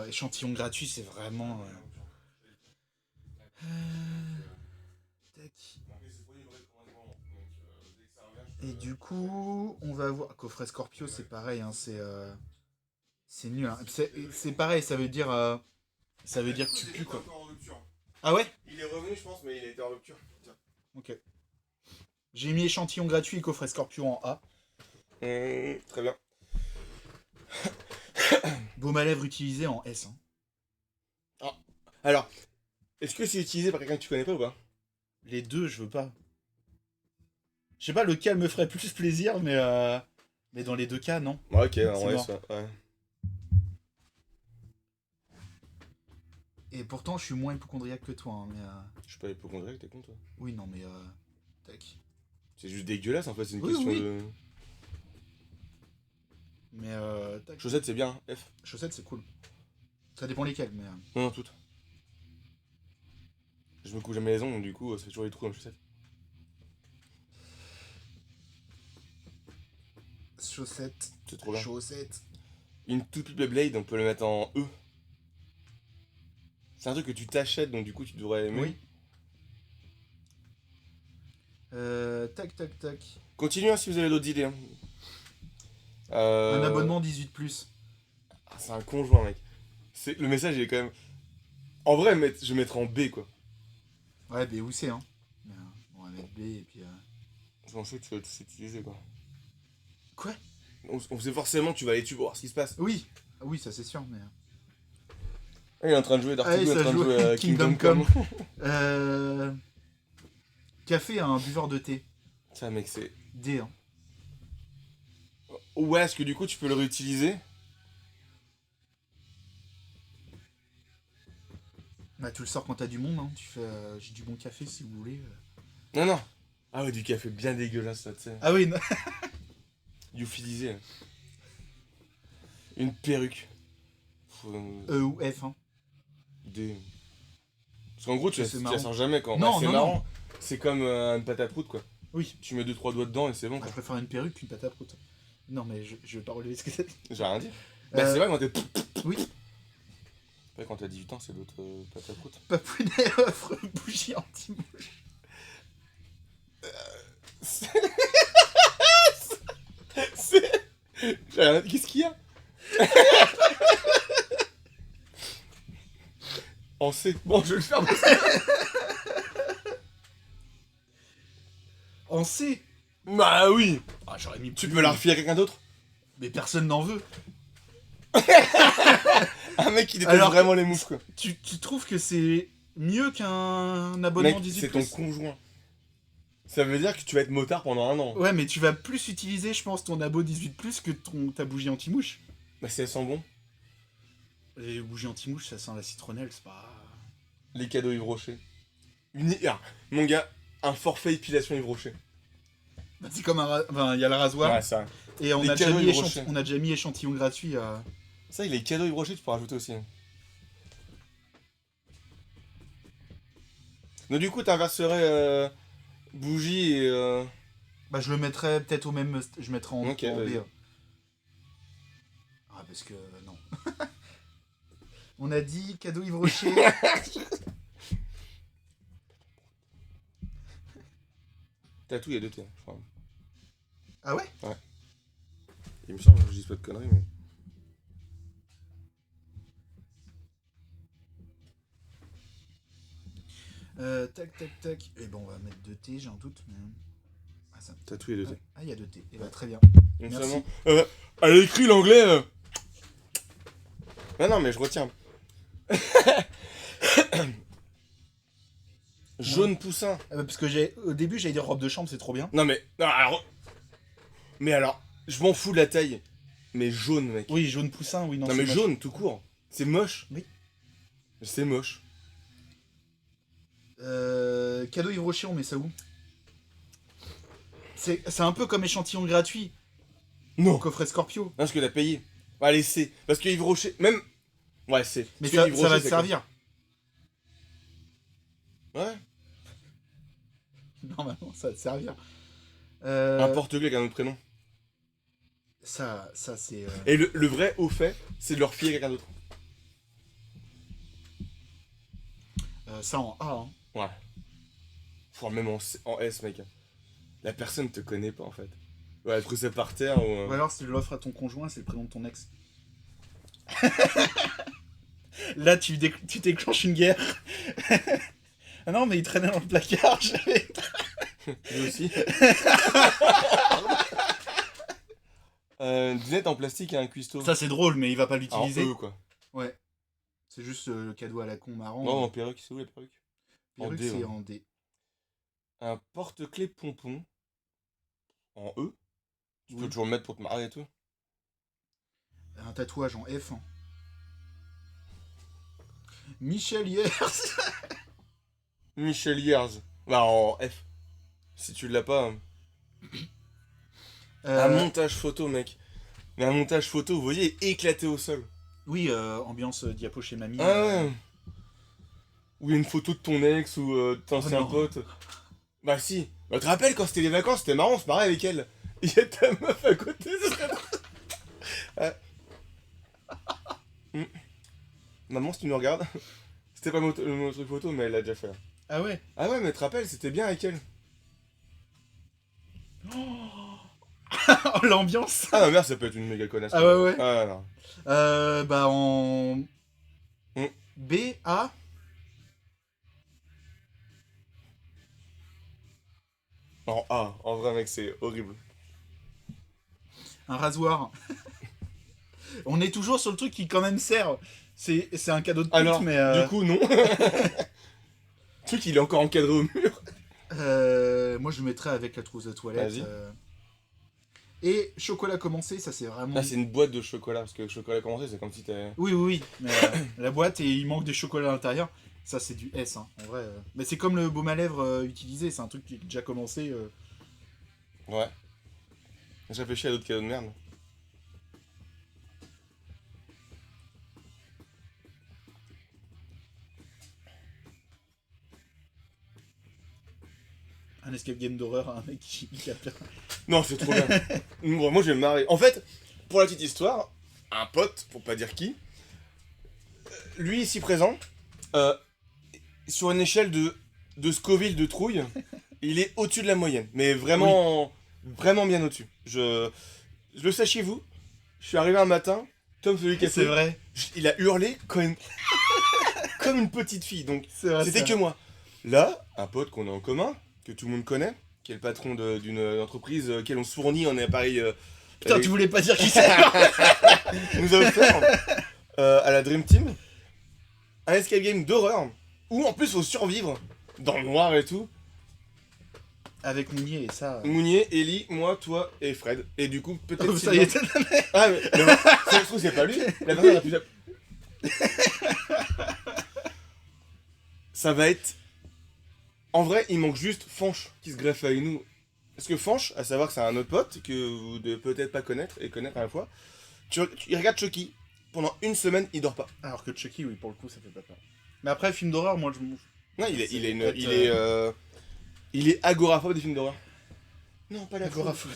échantillon gratuit, c'est vraiment... Tac. Et du coup, on va voir... Coffret Scorpio, c'est pareil, hein, c'est nul. Hein. C'est pareil, ça veut dire que tu pues, quoi. Ah ouais? Il est revenu, je pense, mais il a été en rupture. Tiens. Ok. J'ai mis échantillon gratuit et coffret Scorpio en A. Très bien. Baume à lèvres utilisé en S. Hein. Alors, est-ce que c'est utilisé par quelqu'un que tu connais pas ou pas? Les deux, je veux pas. Je sais pas lequel me ferait plus plaisir, mais dans les deux cas, non. Ouais, ok, C'est ouais, mort. ça, ouais. Et pourtant, je suis moins hypochondriaque que toi. Hein, mais Je suis pas hypochondriaque, t'es con, toi. oui, non, mais tac. C'est juste dégueulasse, en fait, c'est une Oui, question oui. de... Mais tac. Chaussettes, c'est bien, F. Chaussettes, c'est cool. Ça dépend lesquelles, mais. Non, toutes. Je me couche jamais les ongles, donc du coup, ça fait toujours des trous dans les chaussettes. Chaussettes. C'est trop bien. Chaussettes. Une toute petite Blade, on peut le mettre en E. C'est un truc que tu t'achètes, donc du coup, tu devrais aimer. Oui. Tac, tac, tac. Continuez hein, si vous avez d'autres idées. Hein. Un abonnement 18+. Ah, c'est un conjoint, mec. Le message, il est quand même... En vrai, je mettrais en B, quoi. Ouais, B ou C, hein. Mais, on va mettre B et puis... On sait que tu vas tous utiliser, quoi. Quoi? On sait forcément que tu vas aller dessus pour voir ce qui se passe. Oui. Ah oui, ça c'est sûr, mais... Ah, il est en train de jouer Dark Ah, Eagle, il est en ça train de joue jouer à Kingdom Kingdom Come. Come. Café à un buveur de thé. Ça, mec, c'est... D, hein. Ouais, est-ce que du coup, tu peux le réutiliser? Bah, tu le sors quand t'as du monde, hein. Tu fais... j'ai du bon café, si vous voulez. Non, non. Ah ouais, du café bien dégueulasse, ça, tu sais. Ah oui, non. Lyophilisé. Une perruque. E ou F, hein. D. Parce qu'en gros, tu C'est la marrant. sors jamais quand... Non, c'est non, marrant. C'est comme une pâte à prout, quoi. Oui. Tu mets 2-3 doigts dedans et c'est bon, Ah, quoi. je préfère une perruque qu'une pâte à prout. Non, mais je vais pas relever ce que c'est. J'ai rien dit. Bah, c'est vrai, quand t'es... Oui. Après, quand t'as 18 ans, c'est d'autres pâtes à prout. Papounet offre bougie anti-mouche. Qu'est-ce qu'il y a? On sait. Bon, je vais le faire. En C. Bah oui. Ah, j'aurais mis Tu plus. peux la refiler à quelqu'un d'autre? Mais personne n'en veut. Un mec qui déteste Alors, vraiment les moufs, quoi. Tu trouves que c'est mieux qu'un abonnement Mec, 18+. c'est ton conjoint. Ça veut dire que tu vas être motard pendant un an. Ouais, mais tu vas plus utiliser, je pense, ton abo 18+, que ta bougie anti-mouche. Bah, si elles sont bons. Les bougies anti-mouche, ça sent la citronnelle, c'est pas... Les cadeaux Yves Rocher. Ah, mon gars, un forfait épilation Yves Rocher. Bah, c'est comme enfin, il y a le rasoir, Ouais, ça. et on Les a, déjà cadeaux mis Yves Rocher. on a déjà mis échantillon gratuit à... Ça, les cadeaux Yves Rocher, tu peux rajouter aussi. Hein. Donc, du coup, t'inverserais bougie et. Bah, je le mettrais peut-être au même... Je mettrais en, Ok, en B. vas-y. Ah, parce que... non. On a dit cadeau Yves Rocher. Tatou, il y a 2 T, je crois. Ah ouais? Il me semble, je dis pas de conneries, mais. Tac, tac, tac. Et bon, on va mettre 2T, j'ai un doute. Mais... Ah, ça... Tatou, il y a 2 T. Ah, il y a 2T. Et bah, très bien. Donc, Merci. seulement. Elle écrit l'anglais. Ah non, mais je retiens. Jaune poussin. Parce que au début, j'allais dire robe de chambre, c'est trop bien. Non, mais. Non, alors. Mais alors, je m'en fous de la taille. Mais jaune, mec. Oui, jaune poussin, oui, non. Non, c'est mais moche. jaune, tout court. C'est moche. Oui. C'est moche. Cadeau Yves Rocher, on met ça où? C'est un peu comme échantillon gratuit Non. au coffret Scorpio. Non, parce que t'as payé. Allez, c'est. Parce que Yves Rocher. Même. Ouais, c'est. Mais Parce que ça Yves va Rocher, te c'est servir. quoi Ouais. Normalement, ça va te servir. Un porte-clés avec un autre prénom. Ça c'est. Et le vrai au fait, c'est de leur fier à quelqu'un d'autre. Ça en A, hein. Ouais. Faut même en S, mec. La personne te connaît pas en fait. Ouais, elle trouve ça par terre ou. Ou alors, si tu l'offres à ton conjoint, c'est le prénom de ton ex. Là, tu déclenches une guerre. Ah non, mais il traînait dans le placard. Lui aussi. Dinette en plastique et un cuistot. Ça, c'est drôle, mais il va pas En l'utiliser. E quoi. Ouais. C'est juste le cadeau à la con marrant. Non, en perruque, c'est où la perruque? Perruque, en D, c'est ouais. en D. Un porte-clés pompon. En E. Tu peux Oui. toujours le mettre pour te marrer et tout. Un tatouage en F. Hein. Michel Yers. Michel Years. Bah en F. Si tu l'as pas. Un montage photo, mec. Mais un montage photo, vous voyez, éclaté au sol. Oui, ambiance diapo chez mamie. Ah ouais. Ou il y a une photo de ton ex ou de ton ancien non. pote. Bah si. Bah, tu te rappelles quand c'était les vacances, c'était marrant, on se marrait avec elle. Il y a ta meuf à côté, ce serait drôle. Ouais. Maman, si tu nous regardes, c'était pas mon truc photo, mais elle l'a déjà fait. Ah ouais. Ah ouais, mais tu te rappelles, c'était bien avec elle. Oh, l'ambiance. Ah ma mère, ça peut être une méga connasse. Ah ouais, ouais. Ah non. Bah en Mm. B, A. En A, en vrai, mec, c'est horrible. Un rasoir. On est toujours sur le truc qui quand même sert. C'est un cadeau de pute, Alors, mais... du coup, non. Le truc, il est encore encadré au mur. moi, je le mettrais avec la trousse de toilette. Vas-y. Et chocolat commencé, ça c'est vraiment... Là, c'est une boîte de chocolat, parce que le chocolat commencé, c'est comme si t'avais... Oui, oui, oui. Mais, la boîte, et il manque des chocolats à l'intérieur. Ça, c'est du S, hein, en vrai. Mais c'est comme le baume à lèvres utilisé. C'est un truc qui est déjà commencé. Ouais. Je réfléchis à d'autres cadeaux de merde. Un escape game d'horreur à un mec qui a peur. Non, c'est trop bien. Moi, je vais me marrer. En fait, pour la petite histoire, un pote, pour pas dire qui, lui ici présent, sur une échelle de Scoville de trouille, il est au-dessus de la moyenne. Mais vraiment, vraiment bien au-dessus. Je le sais chez vous. Je suis arrivé un matin, Tom celui qui a C'est fait, vrai. il a hurlé comme une petite fille. Donc, C'est vrai. c'était que moi. Là, un pote qu'on a en commun, que tout le monde connaît, qui est le patron d'une entreprise auquel on se fournit en appareil. Putain, tu voulais pas dire qui c'est. nous a offert à la Dream Team un escape game d'horreur où en plus faut survivre dans le noir et tout. Avec Mounier et ça. Mounier, Ellie, moi, toi et Fred. Et du coup, peut-être. Oh, ça Sylvain. y est. Ah, mais ça se trouve, c'est pas lui. La personne la plus. Ça va être. En vrai, il manque juste Fanche qui se greffe avec nous. Parce que Fanche, à savoir que c'est un autre pote que vous devez peut-être pas connaître et connaître à la fois. Il regarde Chucky. Pendant une semaine, il dort pas. Alors que Chucky, oui, pour le coup, ça fait pas peur. Mais après, film d'horreur, moi, je m'en fous. Non, C'est il est agoraphobe des films d'horreur. Non, pas Agoraphobe.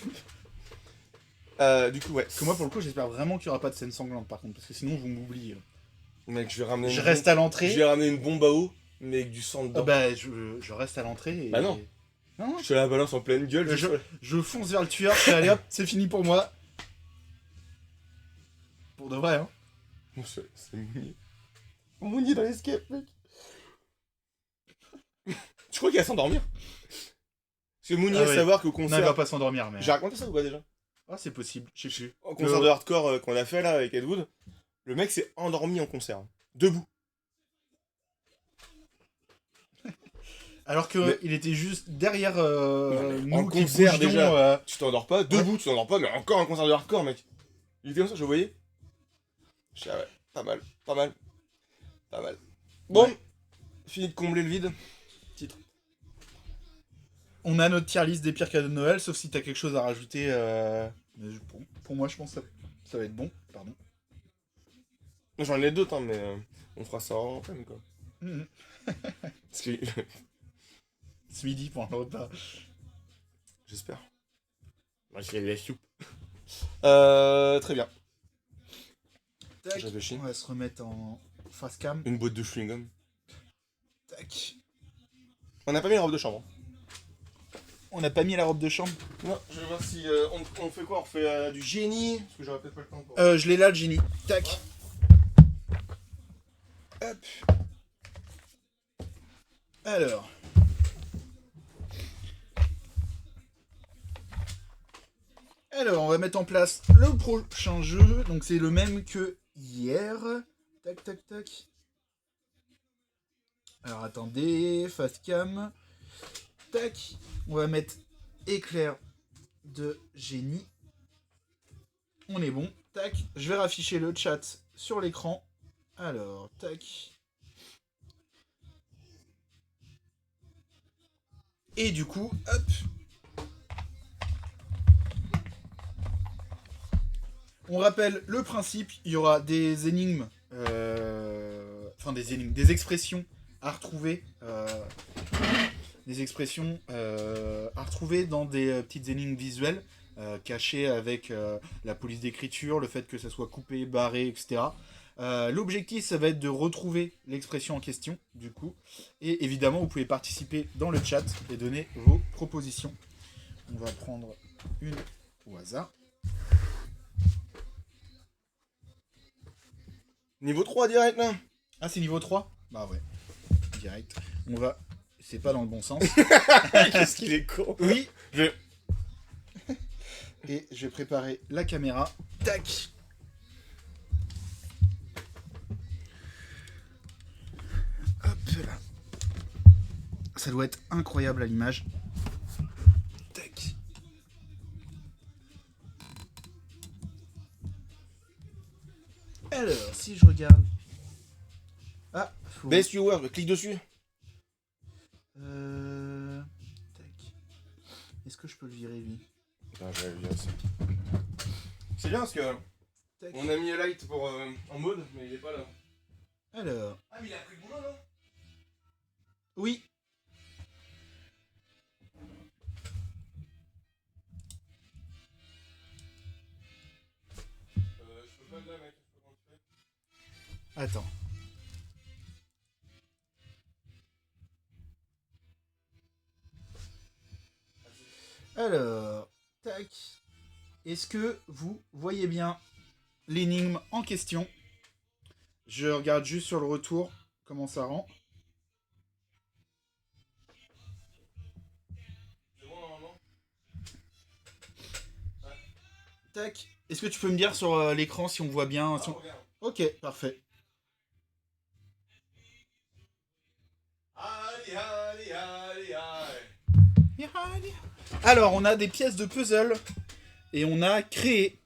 Du coup, ouais. Parce que moi, pour le coup, j'espère vraiment qu'il y aura pas de scène sanglante, par contre, parce que sinon, vous m'oubliez. Mec, je vais ramener. Je reste à Je l'entrée. vais ramener une bombe à eau, mais avec du sang dedans. Bah, je reste à l'entrée. Et... Bah non. Non, Je te la balance en pleine gueule. je fonce vers le tueur, je fais allez hop, c'est fini pour moi. Pour de vrai, hein. Bon, c'est Mounier. Mounier dans l'escape, mec. Tu crois qu'il va s'endormir? Parce que Mounier, Ah ouais. savoir qu'au Non, il concert. va pas s'endormir, mais. J'ai raconté ça ou pas déjà? Ah, c'est possible, je sais plus. Au concert de hardcore qu'on a fait là avec Ed Wood, le mec s'est endormi en concert. Debout. Alors qu'il Mais- était juste derrière Non, mais en nous qui concert, bougions, déjà. Tu t'endors pas, debout, tu t'endors pas, mais encore un concert de hardcore, mec. Il était comme ça, je le voyais. Je sais, ouais, pas mal, pas mal, pas mal. Bon, Ouais. fini de combler le vide. Titre. On a notre tier list des pires cadeaux de Noël, sauf si t'as quelque chose à rajouter. Mais pour moi, je pense que ça va être bon. Pardon. J'en ai d'autres, hein, mais on fera ça en fin, quoi. Mhm. Parce que Ce midi pour un repas. j'espère. Moi, je la soupe. Très bien. Tac. Je réfléchis. On va se remettre en face cam. Une boîte de chewing-gum. Tac. On n'a pas mis la robe de chambre. On n'a pas mis la robe de chambre. Non, je vais voir si on fait quoi. On fait du génie. Parce que j'aurais peut-être pas le temps pour. Je l'ai là, le génie. Tac. Hop. Alors. Alors, on va mettre en place le prochain jeu. Donc, c'est le même que hier. Tac, tac, tac. Alors, attendez. Face cam. Tac. On va mettre éclair de génie. On est bon. Tac. Je vais rafficher le chat sur l'écran. Alors, tac. Et du coup, hop. On rappelle le principe, il y aura des énigmes, enfin des énigmes, des expressions à retrouver, à retrouver dans des petites énigmes visuelles, cachées avec la police d'écriture, le fait que ça soit coupé, barré, etc. L'objectif, ça va être de retrouver l'expression en question, du coup. Et évidemment, vous pouvez participer dans le chat et donner vos propositions. On va prendre une au hasard. Niveau 3 direct là. Ah, c'est niveau 3 ? Bah ouais, direct. On va... C'est pas dans le bon sens. Qu'est-ce qu'il est con. Oui. Je- Et je vais préparer la caméra. Tac. Hop là. Ça doit être incroyable à l'image. Tac. Alors, si je regarde... Ah, faut... Best viewer, clique dessus. Tac. Est-ce que je peux le virer, lui ? Putain, j'avais vu ça. C'est bien parce que Tac. on a mis Light pour en mode, mais il est pas là. Alors... Ah, mais il a pris le boulot là. Oui. Je peux pas de là, mec. Je peux pas le faire. Attends. Alors, tac. Est-ce que vous voyez bien l'énigme en question? Je regarde juste sur le retour comment ça rend. C'est bon normalement. Tac. Est-ce que tu peux me dire sur l'écran si on voit bien si on- regarde. Ok, parfait. Allez, allez, allez, allez. Alors, on a des pièces de puzzle et on a créé.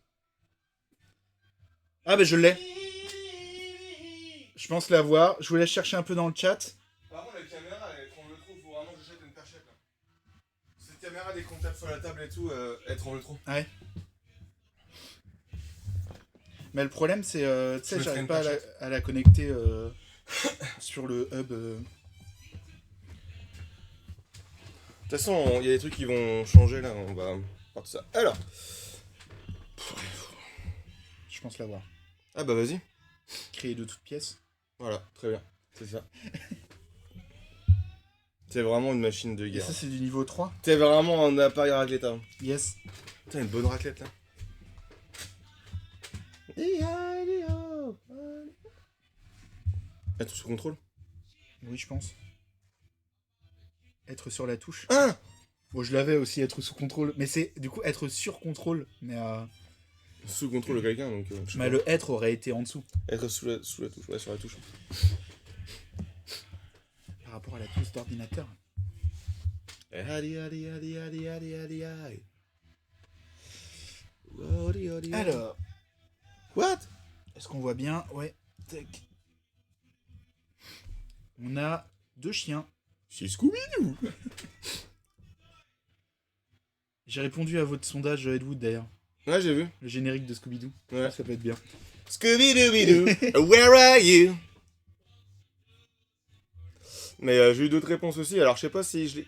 Ah ben je l'ai. Je pense l'avoir. Je vous laisse chercher un peu dans le chat. Par contre, la caméra, elle tremble trop. Faut vraiment que j'achète une perchette là. Cette caméra, dès qu'on tape sur la table et tout, elle tremble trop. Ouais. Mais le problème, c'est, tu sais, me ferai j'arrive une pas pochette. à la connecter sur le hub. De toute façon, il y a des trucs qui vont changer là. On va voir tout ça. Alors. Je pense l'avoir. Ah bah vas-y. Créé de toutes pièces. Voilà, très bien. C'est ça. T'es vraiment une machine de Et guerre. ça, c'est du niveau 3. T'es vraiment un appareil raclette. Hein. Yes. Putain, une bonne raclette là. Être sous contrôle. Oui, je pense. Être sur la touche. Ah Bon, je l'avais aussi, être sous contrôle. Mais c'est du coup être sur contrôle. Mais, Sous contrôle de quelqu'un, donc. Je sais mais pas. le être aurait été en dessous. Être sous la touche, ouais, sur la touche. Par rapport à la touche d'ordinateur. Alors, What? est-ce qu'on voit bien? Ouais. Tac. On a 2 chiens. C'est Scooby. J'ai répondu à votre sondage Ed Wood d'ailleurs. Ouais, j'ai vu. Le générique de Scooby-Doo. Ouais. Ça peut être bien. Scooby-Doo, where are you? Mais j'ai eu d'autres réponses aussi. Alors, je sais pas si je l'ai.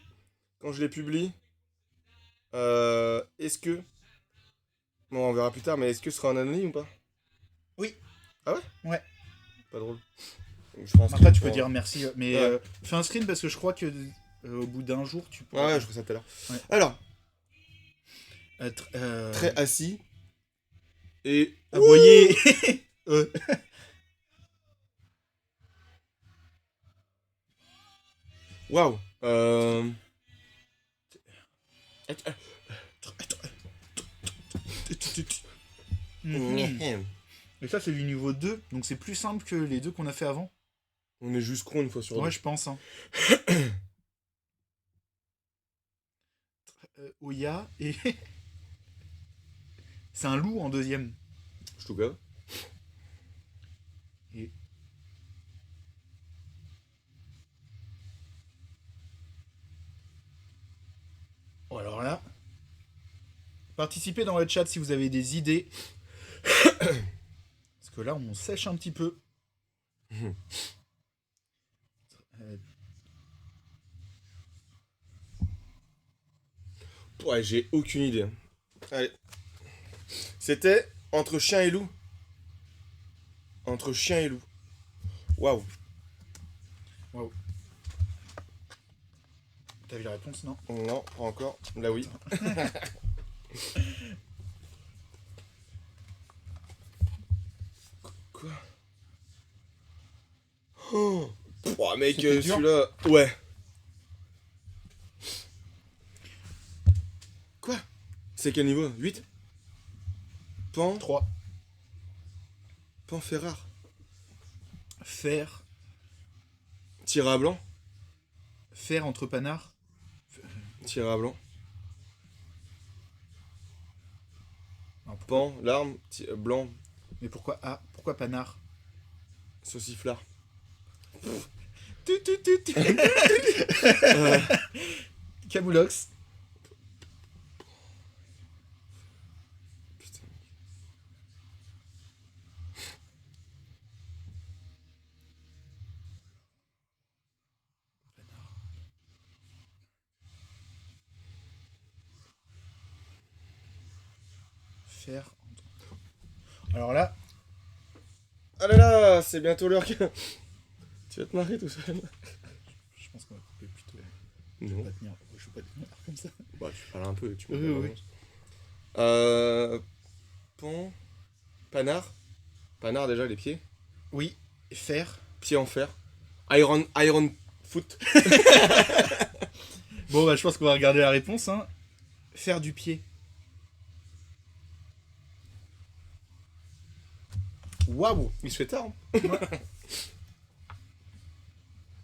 Quand je les publie. Est-ce que. Bon, on verra plus tard, mais est-ce que ce sera un anonyme ou pas? Oui. Ah ouais? Ouais. Pas drôle. Donc, je ferai un Après, screen tu peux pour- dire merci. Mais Ouais. fais un screen parce que je crois que au bout d'un jour, tu peux. Ouais, je ferai ça tout à l'heure. Ouais. Alors, Être très assis. Et. aboyé. Waouh! Mhm. Et ça, c'est du niveau 2. Donc, c'est plus simple que les deux qu'on a fait avant. On est juste con une fois sur Ouais, deux. je pense. Hein. Oya et. C'est un loup en deuxième. Je te gave. Et. Oh, alors là. Participez dans le chat si vous avez des idées. Parce que là, on sèche un petit peu. Ouais, j'ai aucune idée. Allez. C'était entre chien et loup. Entre chien et loup. Waouh. T'as vu la réponse, non? Non, pas encore. Là, oui. Quoi? Oh, oh mec, C'était dur. celui-là. Ouais. Quoi? C'est quel niveau? 8? Pan? 3. Pan Ferrare. Fer. Tir à blanc? Fer entre panards. Tir à blanc. Non, Pan, l'arme, blanc, mais pourquoi A? Pourquoi panard? sauciflard. Camoulox. Putain. Fer. Alors là, Ah là là, c'est bientôt l'heure que... Tu vas te marrer tout seul. je pense qu'on va couper plutôt. Non. Je vais pas tenir comme ça. Bah, tu parles un peu, tu Oui, me oui. Pan... Panard. Panard déjà, les pieds. Oui, fer. Pieds en fer. Iron foot. Bon, bah, je pense qu'on va regarder la réponse. Hein. Fer du pied. Waouh. Il se fait tard. Hein.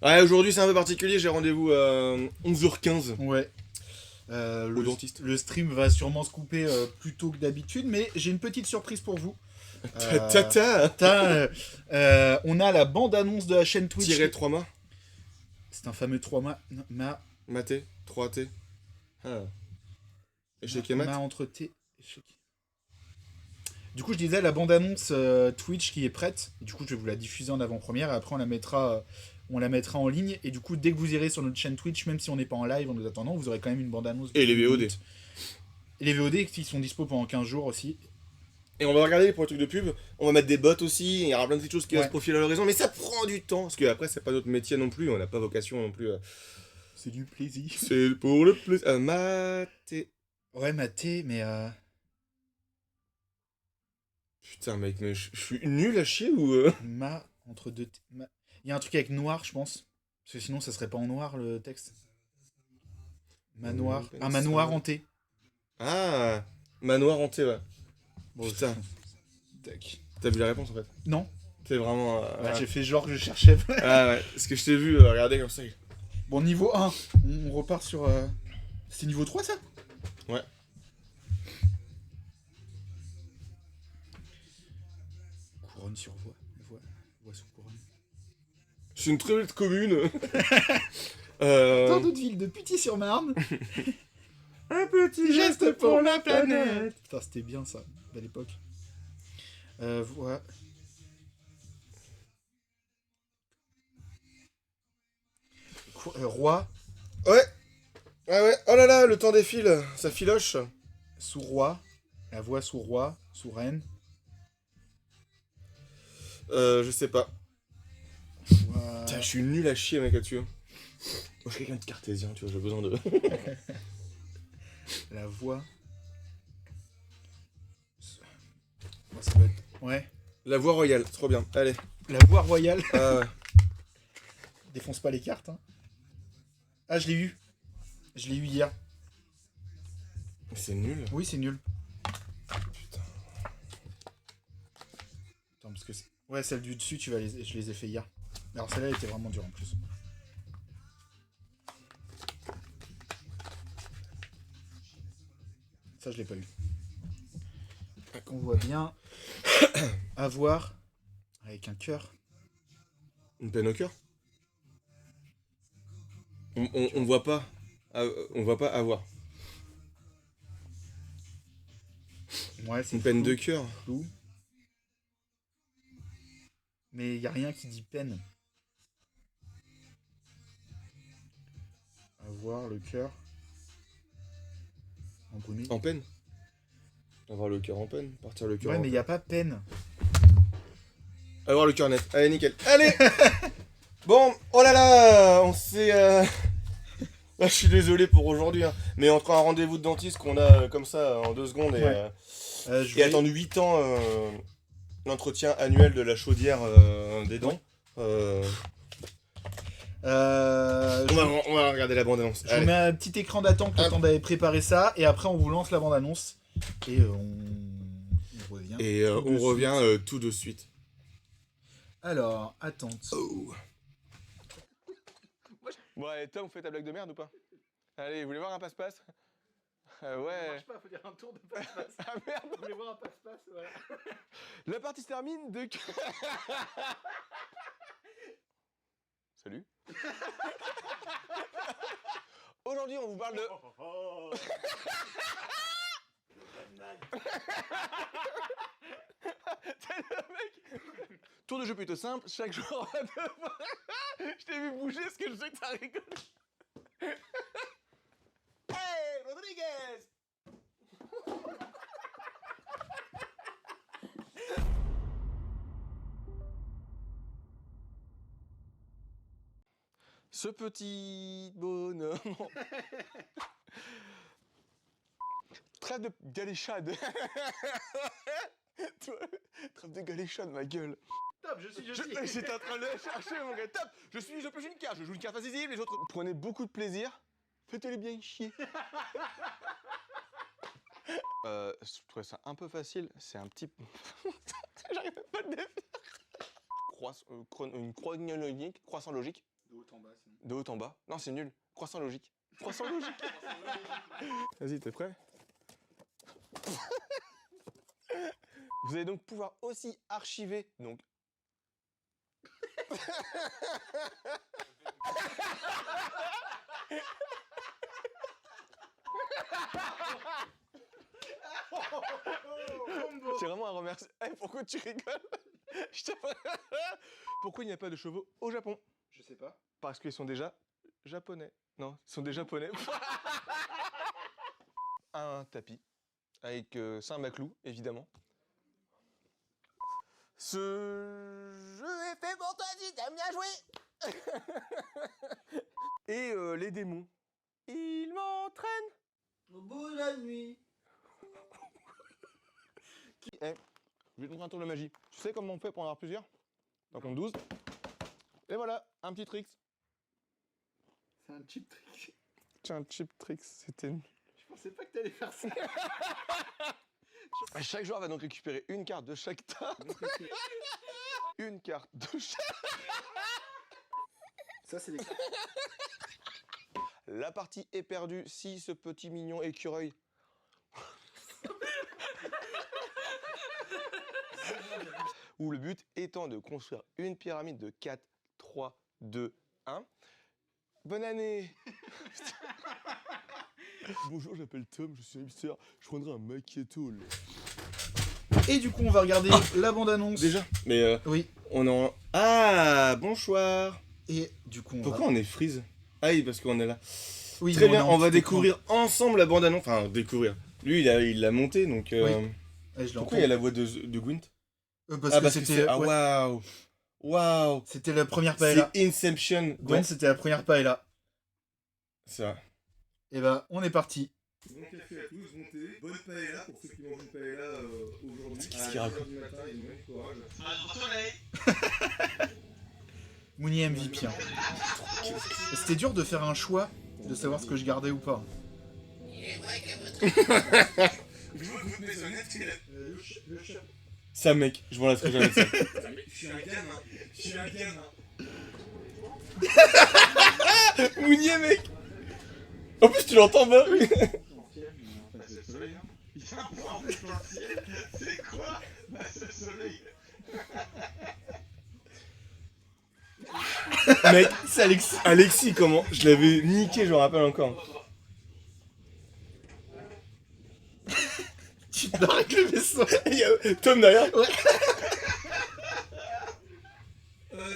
Ouais, aujourd'hui c'est un peu particulier, j'ai rendez-vous à 11h15 Ouais. au dentiste. Le stream va sûrement se couper plus tôt que d'habitude, mais j'ai une petite surprise pour vous. Tata. On a la bande-annonce de la chaîne Twitch. Tiret 3 mâts. C'est un fameux 3 mâts. Maté. 3T. Ah. Échec et Mât mat. entre T. Échec. Du coup, je disais la bande-annonce Twitch qui est prête. Du coup, je vais vous la diffuser en avant-première et après on la mettra en ligne. Et du coup, dès que vous irez sur notre chaîne Twitch, même si on n'est pas en live en nous attendant, vous aurez quand même une bande-annonce. Et les VOD. Et les VOD qui sont dispo pendant 15 jours aussi. Et on va regarder pour les trucs de pub. On va mettre des bots aussi. Il y aura plein de petites choses qui vont Ouais. se profiler à l'horizon. Mais ça prend du temps. Parce que après, c'est pas notre métier non plus. On n'a pas vocation non plus à C'est du plaisir. C'est pour le plus. Maté. Ouais, maté, mais Putain, mec, mais je suis nul à chier ou. entre deux. Il y a un truc avec noir, je pense. Parce que sinon, ça serait pas en noir le texte. Manoir. Un manoir hanté. Ah, manoir hanté, ouais. Bon, Putain. Tac. T'as vu la réponse en fait? Non. C'est vraiment. Ouais, j'ai fait genre que je cherchais. Ah ouais, parce que je t'ai vu regarder comme ça. Bon, niveau 1, on repart sur. C'est niveau 3 ça? Ouais. Couronne sur voie. Voie sur couronne. C'est une très belle commune. Tant d'autres villes de Putier-sur-Marne. Un petit geste pour la planète. Putain, c'était bien ça, à l'époque. Voie. Roi. Ouais. Ouais, ouais. Oh là là, le temps défile. Ça filoche. Sous roi. La voie sous roi. Sous reine. Je sais pas. Voie... Putain, je suis nul à chier, mec, là-dessus. Moi, je suis quelqu'un de cartésien, tu vois, j'ai besoin de. La voie. Bon, ça doit être... Ouais. La voie royale, trop bien. Allez. La voie royale. Ah ouais. Défonce pas les cartes. Hein. Ah, je l'ai eu. Je l'ai eu hier. C'est nul. Oui, c'est nul. Putain. Attends, parce que c'est... Ouais, celle du dessus, je les ai fait hier. Alors celle-là, elle était vraiment dure en plus. Ça, je l'ai pas eu. On voit bien. Avoir. Avec un cœur. Une peine au cœur. On voit pas. On voit pas avoir. Ouais, c'est Une peine flou, de cœur. flou. Mais il n'y a rien qui dit peine. Avoir le cœur. Embrumé. En peine. Avoir le cœur en peine. Partir le cœur Ouais, en mais il peine. n'y a pas peine. Avoir le cœur net. Allez, nickel. Allez. Bon, oh là là, on s'est... Ah, je suis désolé pour aujourd'hui, hein. Mais entre un rendez-vous de dentiste qu'on a comme ça en 2 secondes et, Ouais. et attendre 8 ans l'entretien annuel de la chaudière des dents, Je on va regarder la bande-annonce. vous Allez. mets un petit écran d'attente le Hop. temps d'aller préparer ça. Et après, on vous lance la bande-annonce. Et on revient. Et tout de on suite. revient tout de suite. Alors, attente. Oh. Bon, allez, Tom, fais ta blague de merde ou pas? Allez, vous voulez voir un passe-passe? Ouais. Pas, faut dire un tour de passe-passe. Ah merde. Vous voulez voir un passe-passe, voilà. La partie se termine de... Salut. Aujourd'hui, on vous parle de... C'est le mec. Tour de jeu plutôt simple, chaque jour à 2 fois. Je t'ai vu bouger parce que je sais que t'as rigolé. Hey, Rodriguez. Ce petit bonhomme. Trêve de galéchade. Toi, trêve de galéchade, ma gueule. Top, je suis. J'étais en train de le chercher, mon gars. Top. Je pioche une carte. Je joue une carte incisive. Les autres prenez beaucoup de plaisir. Faites-les bien chier. Je trouvais ça un peu facile. C'est un petit... J'arrive même pas à le défaire. Une chronologique, croissant logique. De haut en bas, sinon. De haut en bas. Non, c'est nul. Croissant logique. Croissant logique. Vas-y, t'es prêt? Vous allez donc pouvoir aussi archiver, donc... C'est vraiment un remercier. Hey, pourquoi tu rigoles? Pourquoi il n'y a pas de chevaux au Japon? Je sais pas. Parce qu'ils sont déjà japonais. Non, ils sont des japonais. Un tapis avec Saint-Maclou, évidemment. Ce jeu est fait pour toi si t'aimes bien jouer. Et les démons. Ils m'entraînent Au bout de la nuit. Je vais te montrer un tour de magie. Tu sais comment on fait pour en avoir plusieurs? Donc on 12. Et voilà, un petit tricks. C'est un cheap trick. Tiens, un cheap tricks, c'était... Je pensais pas que t'allais faire ça. Chaque joueur va donc récupérer une carte de chaque table. Une carte de chaque... Ça, c'est des cartes. La partie est perdue si ce petit mignon écureuil... Où le but étant de construire une pyramide de 4, 3, 2, 1. Bonne année. Bonjour, j'appelle Tom, je suis un hipster. Je prendrai un macchiato. Et du coup, on va regarder la bande-annonce. Déjà? Mais Oui. on en... Ah, bonsoir. Et du coup, on Pourquoi on est freeze? Ah oui, parce qu'on est là. Oui, Très mais bien, est en on va petit découvrir ensemble la bande-annonce. Enfin, découvrir. Lui, il l'a monté, donc... Oui. écran. Ouais, je Pourquoi il y a la voix de Gwent? Parce que c'était... Ah, ouais, waouh. Waouh. c'était la première paella. C'est Inception. Gwen, c'était la première paella. C'est vrai. Et bah, on est parti. Bon café à tous, montez. Bonne paella pour ceux qui mangent une paella aujourd'hui. Qu'est-ce qu'il raconte? Mouni MVP. Hein. C'était dur de faire un choix, de savoir ce que je gardais ou pas. Ça, mec, je m'en lasserai jamais de ça. Je suis un gamin. Je suis un gamin. Mounier, mec. En plus, tu l'entends bien. C'est quoi? C'est le soleil. Mec, c'est Alexis. Alexis, comment? Je l'avais niqué, je me rappelle encore. Tu te barres avec le vaisseau. Il y a Tom derrière. Ouais.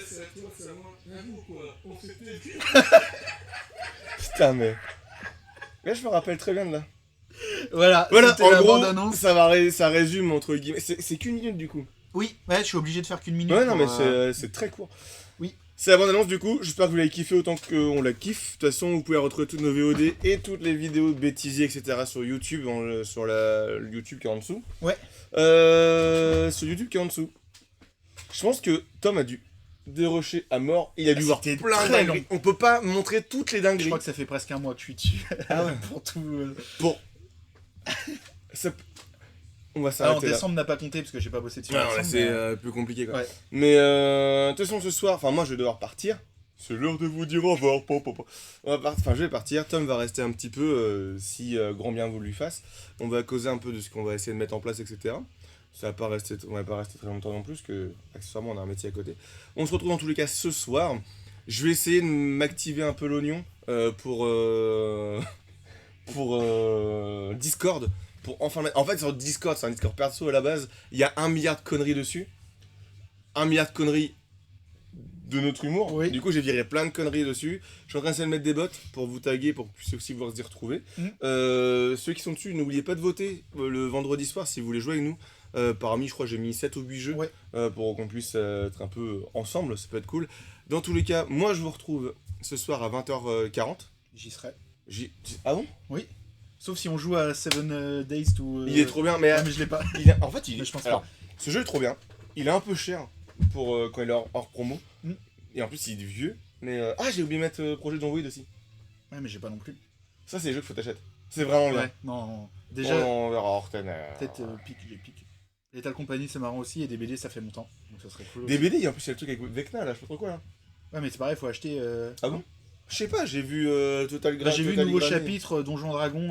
C'est à toi, c'est à moi. À vous, quoi. On s'était dit. Putain, mais. Là, je me rappelle très bien de là. Voilà, Voilà, c'était en la gros, bande-annonce. ça résume entre guillemets. C'est qu'une minute du coup. Oui, ouais, je suis obligé de faire qu'une minute. Ouais, non, pour, mais c'est très court. Oui. C'est la bande-annonce du coup. J'espère que vous l'avez kiffé autant qu'on la kiffe. De toute façon, vous pouvez retrouver toutes nos VOD et toutes les vidéos de bêtisiers, etc. sur YouTube, sur le YouTube qui est en dessous. Ouais. Sur YouTube qui est en dessous. Je pense que Tom a dû dérocher à mort. Il a dû voir c'était plein de très dingueries. On peut pas montrer toutes les Je dingueries. crois que ça fait presque un mois que je suis dessus. Ah ouais. Pour tout. Bon. Ça- On va Ah, en s'arrêter là. décembre n'a pas compté parce que j'ai pas bossé dessus. Non, en là, décembre, c'est mais, plus compliqué quoi. Ouais. Mais de toute façon, ce soir, enfin, moi je vais devoir partir. C'est l'heure de vous dire au revoir. Enfin, je vais partir. Tom va rester un petit peu, si grand bien vous lui fasse. On va causer un peu de ce qu'on va essayer de mettre en place, etc. Ça va pas rester, on va pas rester très longtemps non plus, que accessoirement on a un métier à côté. On se retrouve dans tous les cas ce soir. Je vais essayer de m'activer un peu l'oignon pour Discord. Pour enfin mettre... En fait, sur Discord, c'est un Discord perso à la base. Il y a 1 milliard de conneries dessus. 1 milliard de conneries de notre humour. Oui. Du coup, j'ai viré plein de conneries dessus. Je suis en train d'essayer de mettre des bots pour vous taguer, pour que vous puissiez aussi pouvoir se y retrouver. Ceux qui sont dessus, n'oubliez pas de voter le vendredi soir si vous voulez jouer avec nous. Parmi, je crois, j'ai mis 7 ou 8 jeux Ouais. pour qu'on puisse être un peu ensemble. Ça peut être cool. Dans tous les cas, moi, je vous retrouve ce soir à 20h40. J'y serai. Ah bon? Oui. Sauf si on joue à 7 Days to. Il est trop bien, mais, Ouais, mais je l'ai pas. en fait, Mais je pense alors, ce jeu est trop bien. Il est un peu cher pour quand il est hors promo. Mm. Et en plus, il est vieux. Mais ah, j'ai oublié de mettre Projet John Void aussi. Ouais, mais j'ai pas non plus. Ça, c'est les jeux qu'il faut t'acheter. C'est vraiment bien. Ouais, non. Déjà, On verra Horten. peut-être pique, j'ai pique. Lethal Company, c'est marrant aussi, et des BD, ça fait longtemps. Donc ça serait cool. Des aussi. BD, en plus, il y a le truc avec Vecna là, je sais pas trop quoi là. Ouais, mais c'est pareil, faut acheter. Ah bon? Je sais pas, j'ai vu Total Bah, Gra. j'ai vu le Total nouveau Granny. chapitre Donjon Dragon.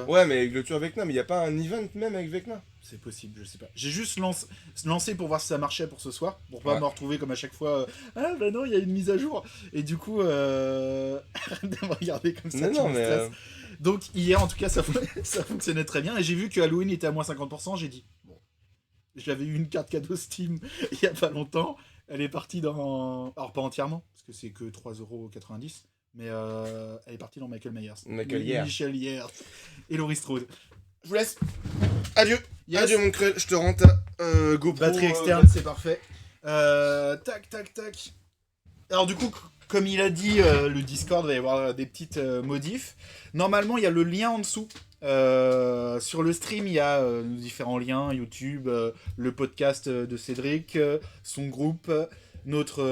Ouais, mais avec le tueur Vecna, mais il y a pas un event même avec Vecna. C'est possible, je sais pas. J'ai juste lancé pour voir si ça marchait pour ce soir, pour pas Ouais. me retrouver comme à chaque fois. Ah bah non, il y a une mise à jour. Et du coup, arrête de me regarder comme ça. Non, tu non, me mais. stresses. Donc hier, en tout cas, ça fonctionnait très bien. Et j'ai vu que Halloween était à moins 50%. J'ai dit, bon, j'avais eu une carte cadeau Steam il y a pas longtemps. Elle est partie dans. Alors pas entièrement, parce que c'est que 3,90€. Mais elle est partie dans Michael Myers. Michael Myers. Michel Myers. Et Laurie Strode. Je vous laisse. Adieu. Yes. Adieu, mon crel. Je te rends ta GoPro. Batterie externe, c'est parfait. Tac, tac, tac. Alors du coup, comme il a dit, le Discord va y avoir des petites modifs. Normalement, il y a le lien en dessous. Sur le stream, il y a nos différents liens, YouTube, le podcast de Cédric, son groupe, notre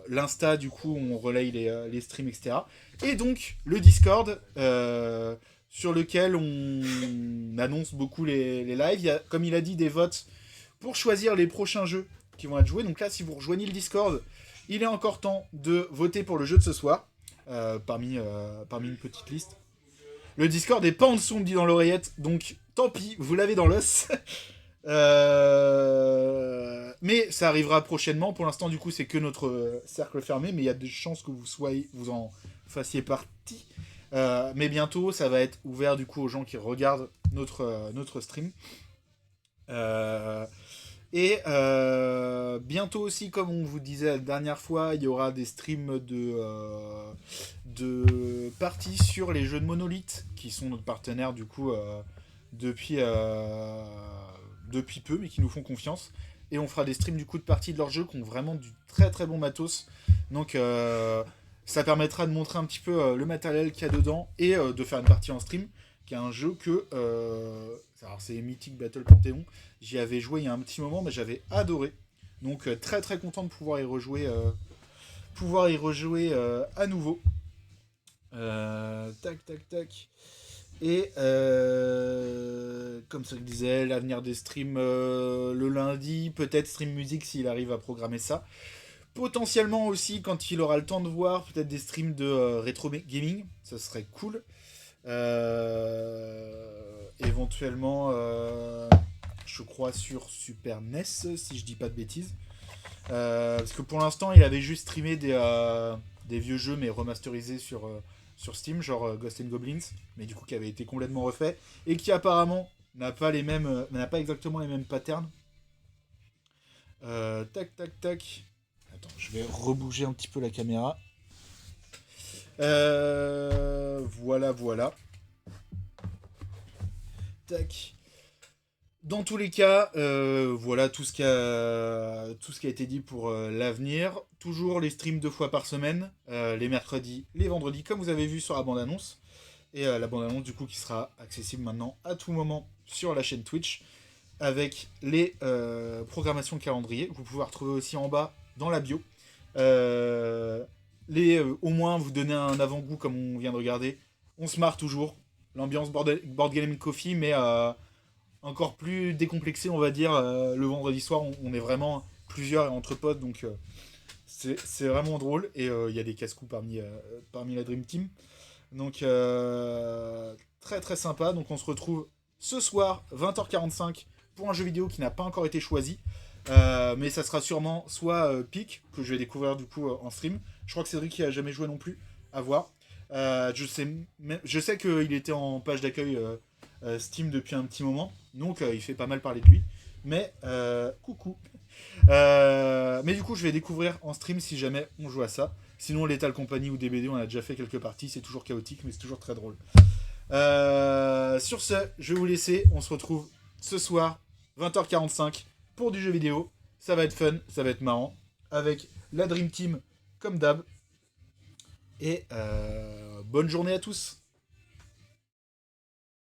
l'Insta, du coup, où on relaye les streams, etc. Et donc, le Discord, sur lequel on annonce beaucoup les lives. Il y a, comme il a dit, des votes pour choisir les prochains jeux qui vont être joués. Donc là, si vous rejoignez le Discord, il est encore temps de voter pour le jeu de ce soir, parmi une petite liste. Le Discord est pas en dessous, on me dit dans l'oreillette, donc tant pis, vous l'avez dans l'os. Mais ça arrivera prochainement. Pour l'instant, du coup, c'est que notre cercle fermé, mais il y a des chances que vous en fassiez partie. Mais bientôt, ça va être ouvert du coup aux gens qui regardent notre stream. Bientôt aussi, comme on vous disait la dernière fois, il y aura des streams de parties sur les jeux de Monolith, qui sont notre partenaire du coup depuis peu, mais qui nous font confiance. Et on fera des streams du coup de parties de leurs jeux qui ont vraiment du très très bon matos. Donc ça permettra de montrer un petit peu le matériel qu'il y a dedans et de faire une partie en stream, qui est un jeu que... alors c'est Mythic Battle Panthéon. J'y avais joué il y a un petit moment, mais j'avais adoré. Donc très très content de pouvoir y rejouer, à nouveau. Tac tac tac. Et comme ça je disais, l'avenir des streams le lundi, peut-être stream musique s'il arrive à programmer ça. Potentiellement aussi, quand il aura le temps de voir, peut-être des streams de rétro gaming, ça serait cool. Éventuellement, je crois sur Super NES, si je dis pas de bêtises. Parce que pour l'instant, il avait juste streamé des vieux jeux, mais remasterisés sur Steam, genre Ghosts and Goblins, mais du coup qui avait été complètement refait, et qui apparemment n'a pas exactement les mêmes patterns. Tac, tac, tac. Attends, je vais rebouger un petit peu la caméra. Voilà. Tac. Dans tous les cas, voilà tout ce qui a été dit pour l'avenir. Toujours les streams 2 fois par semaine, les mercredis, les vendredis, comme vous avez vu sur la bande-annonce. Et la bande-annonce du coup qui sera accessible maintenant à tout moment sur la chaîne Twitch, avec les programmations calendrier. Vous pouvez retrouver aussi en bas dans la bio. Au moins vous donner un avant-goût comme on vient de regarder. On se marre toujours. L'ambiance board game coffee, mais encore plus décomplexé, on va dire. Le vendredi soir, on est vraiment plusieurs entre potes, donc c'est vraiment drôle. Et il y a des casse-coups parmi la Dream Team. Donc très très sympa. Donc on se retrouve ce soir, 20h45, pour un jeu vidéo qui n'a pas encore été choisi. Mais ça sera sûrement soit Peak, que je vais découvrir du coup en stream. Je crois que Cédric qui a jamais joué non plus, à voir. Je sais qu'il était en page d'accueil Steam depuis un petit moment, donc il fait pas mal parler de lui. Mais coucou. Mais du coup, je vais découvrir en stream si jamais on joue à ça. Sinon, Lethal Company ou DBD, on a déjà fait quelques parties. C'est toujours chaotique, mais c'est toujours très drôle. Sur ce, je vais vous laisser. On se retrouve ce soir, 20h45, pour du jeu vidéo. Ça va être fun, ça va être marrant. Avec la Dream Team, comme d'hab. Et bonne journée à tous.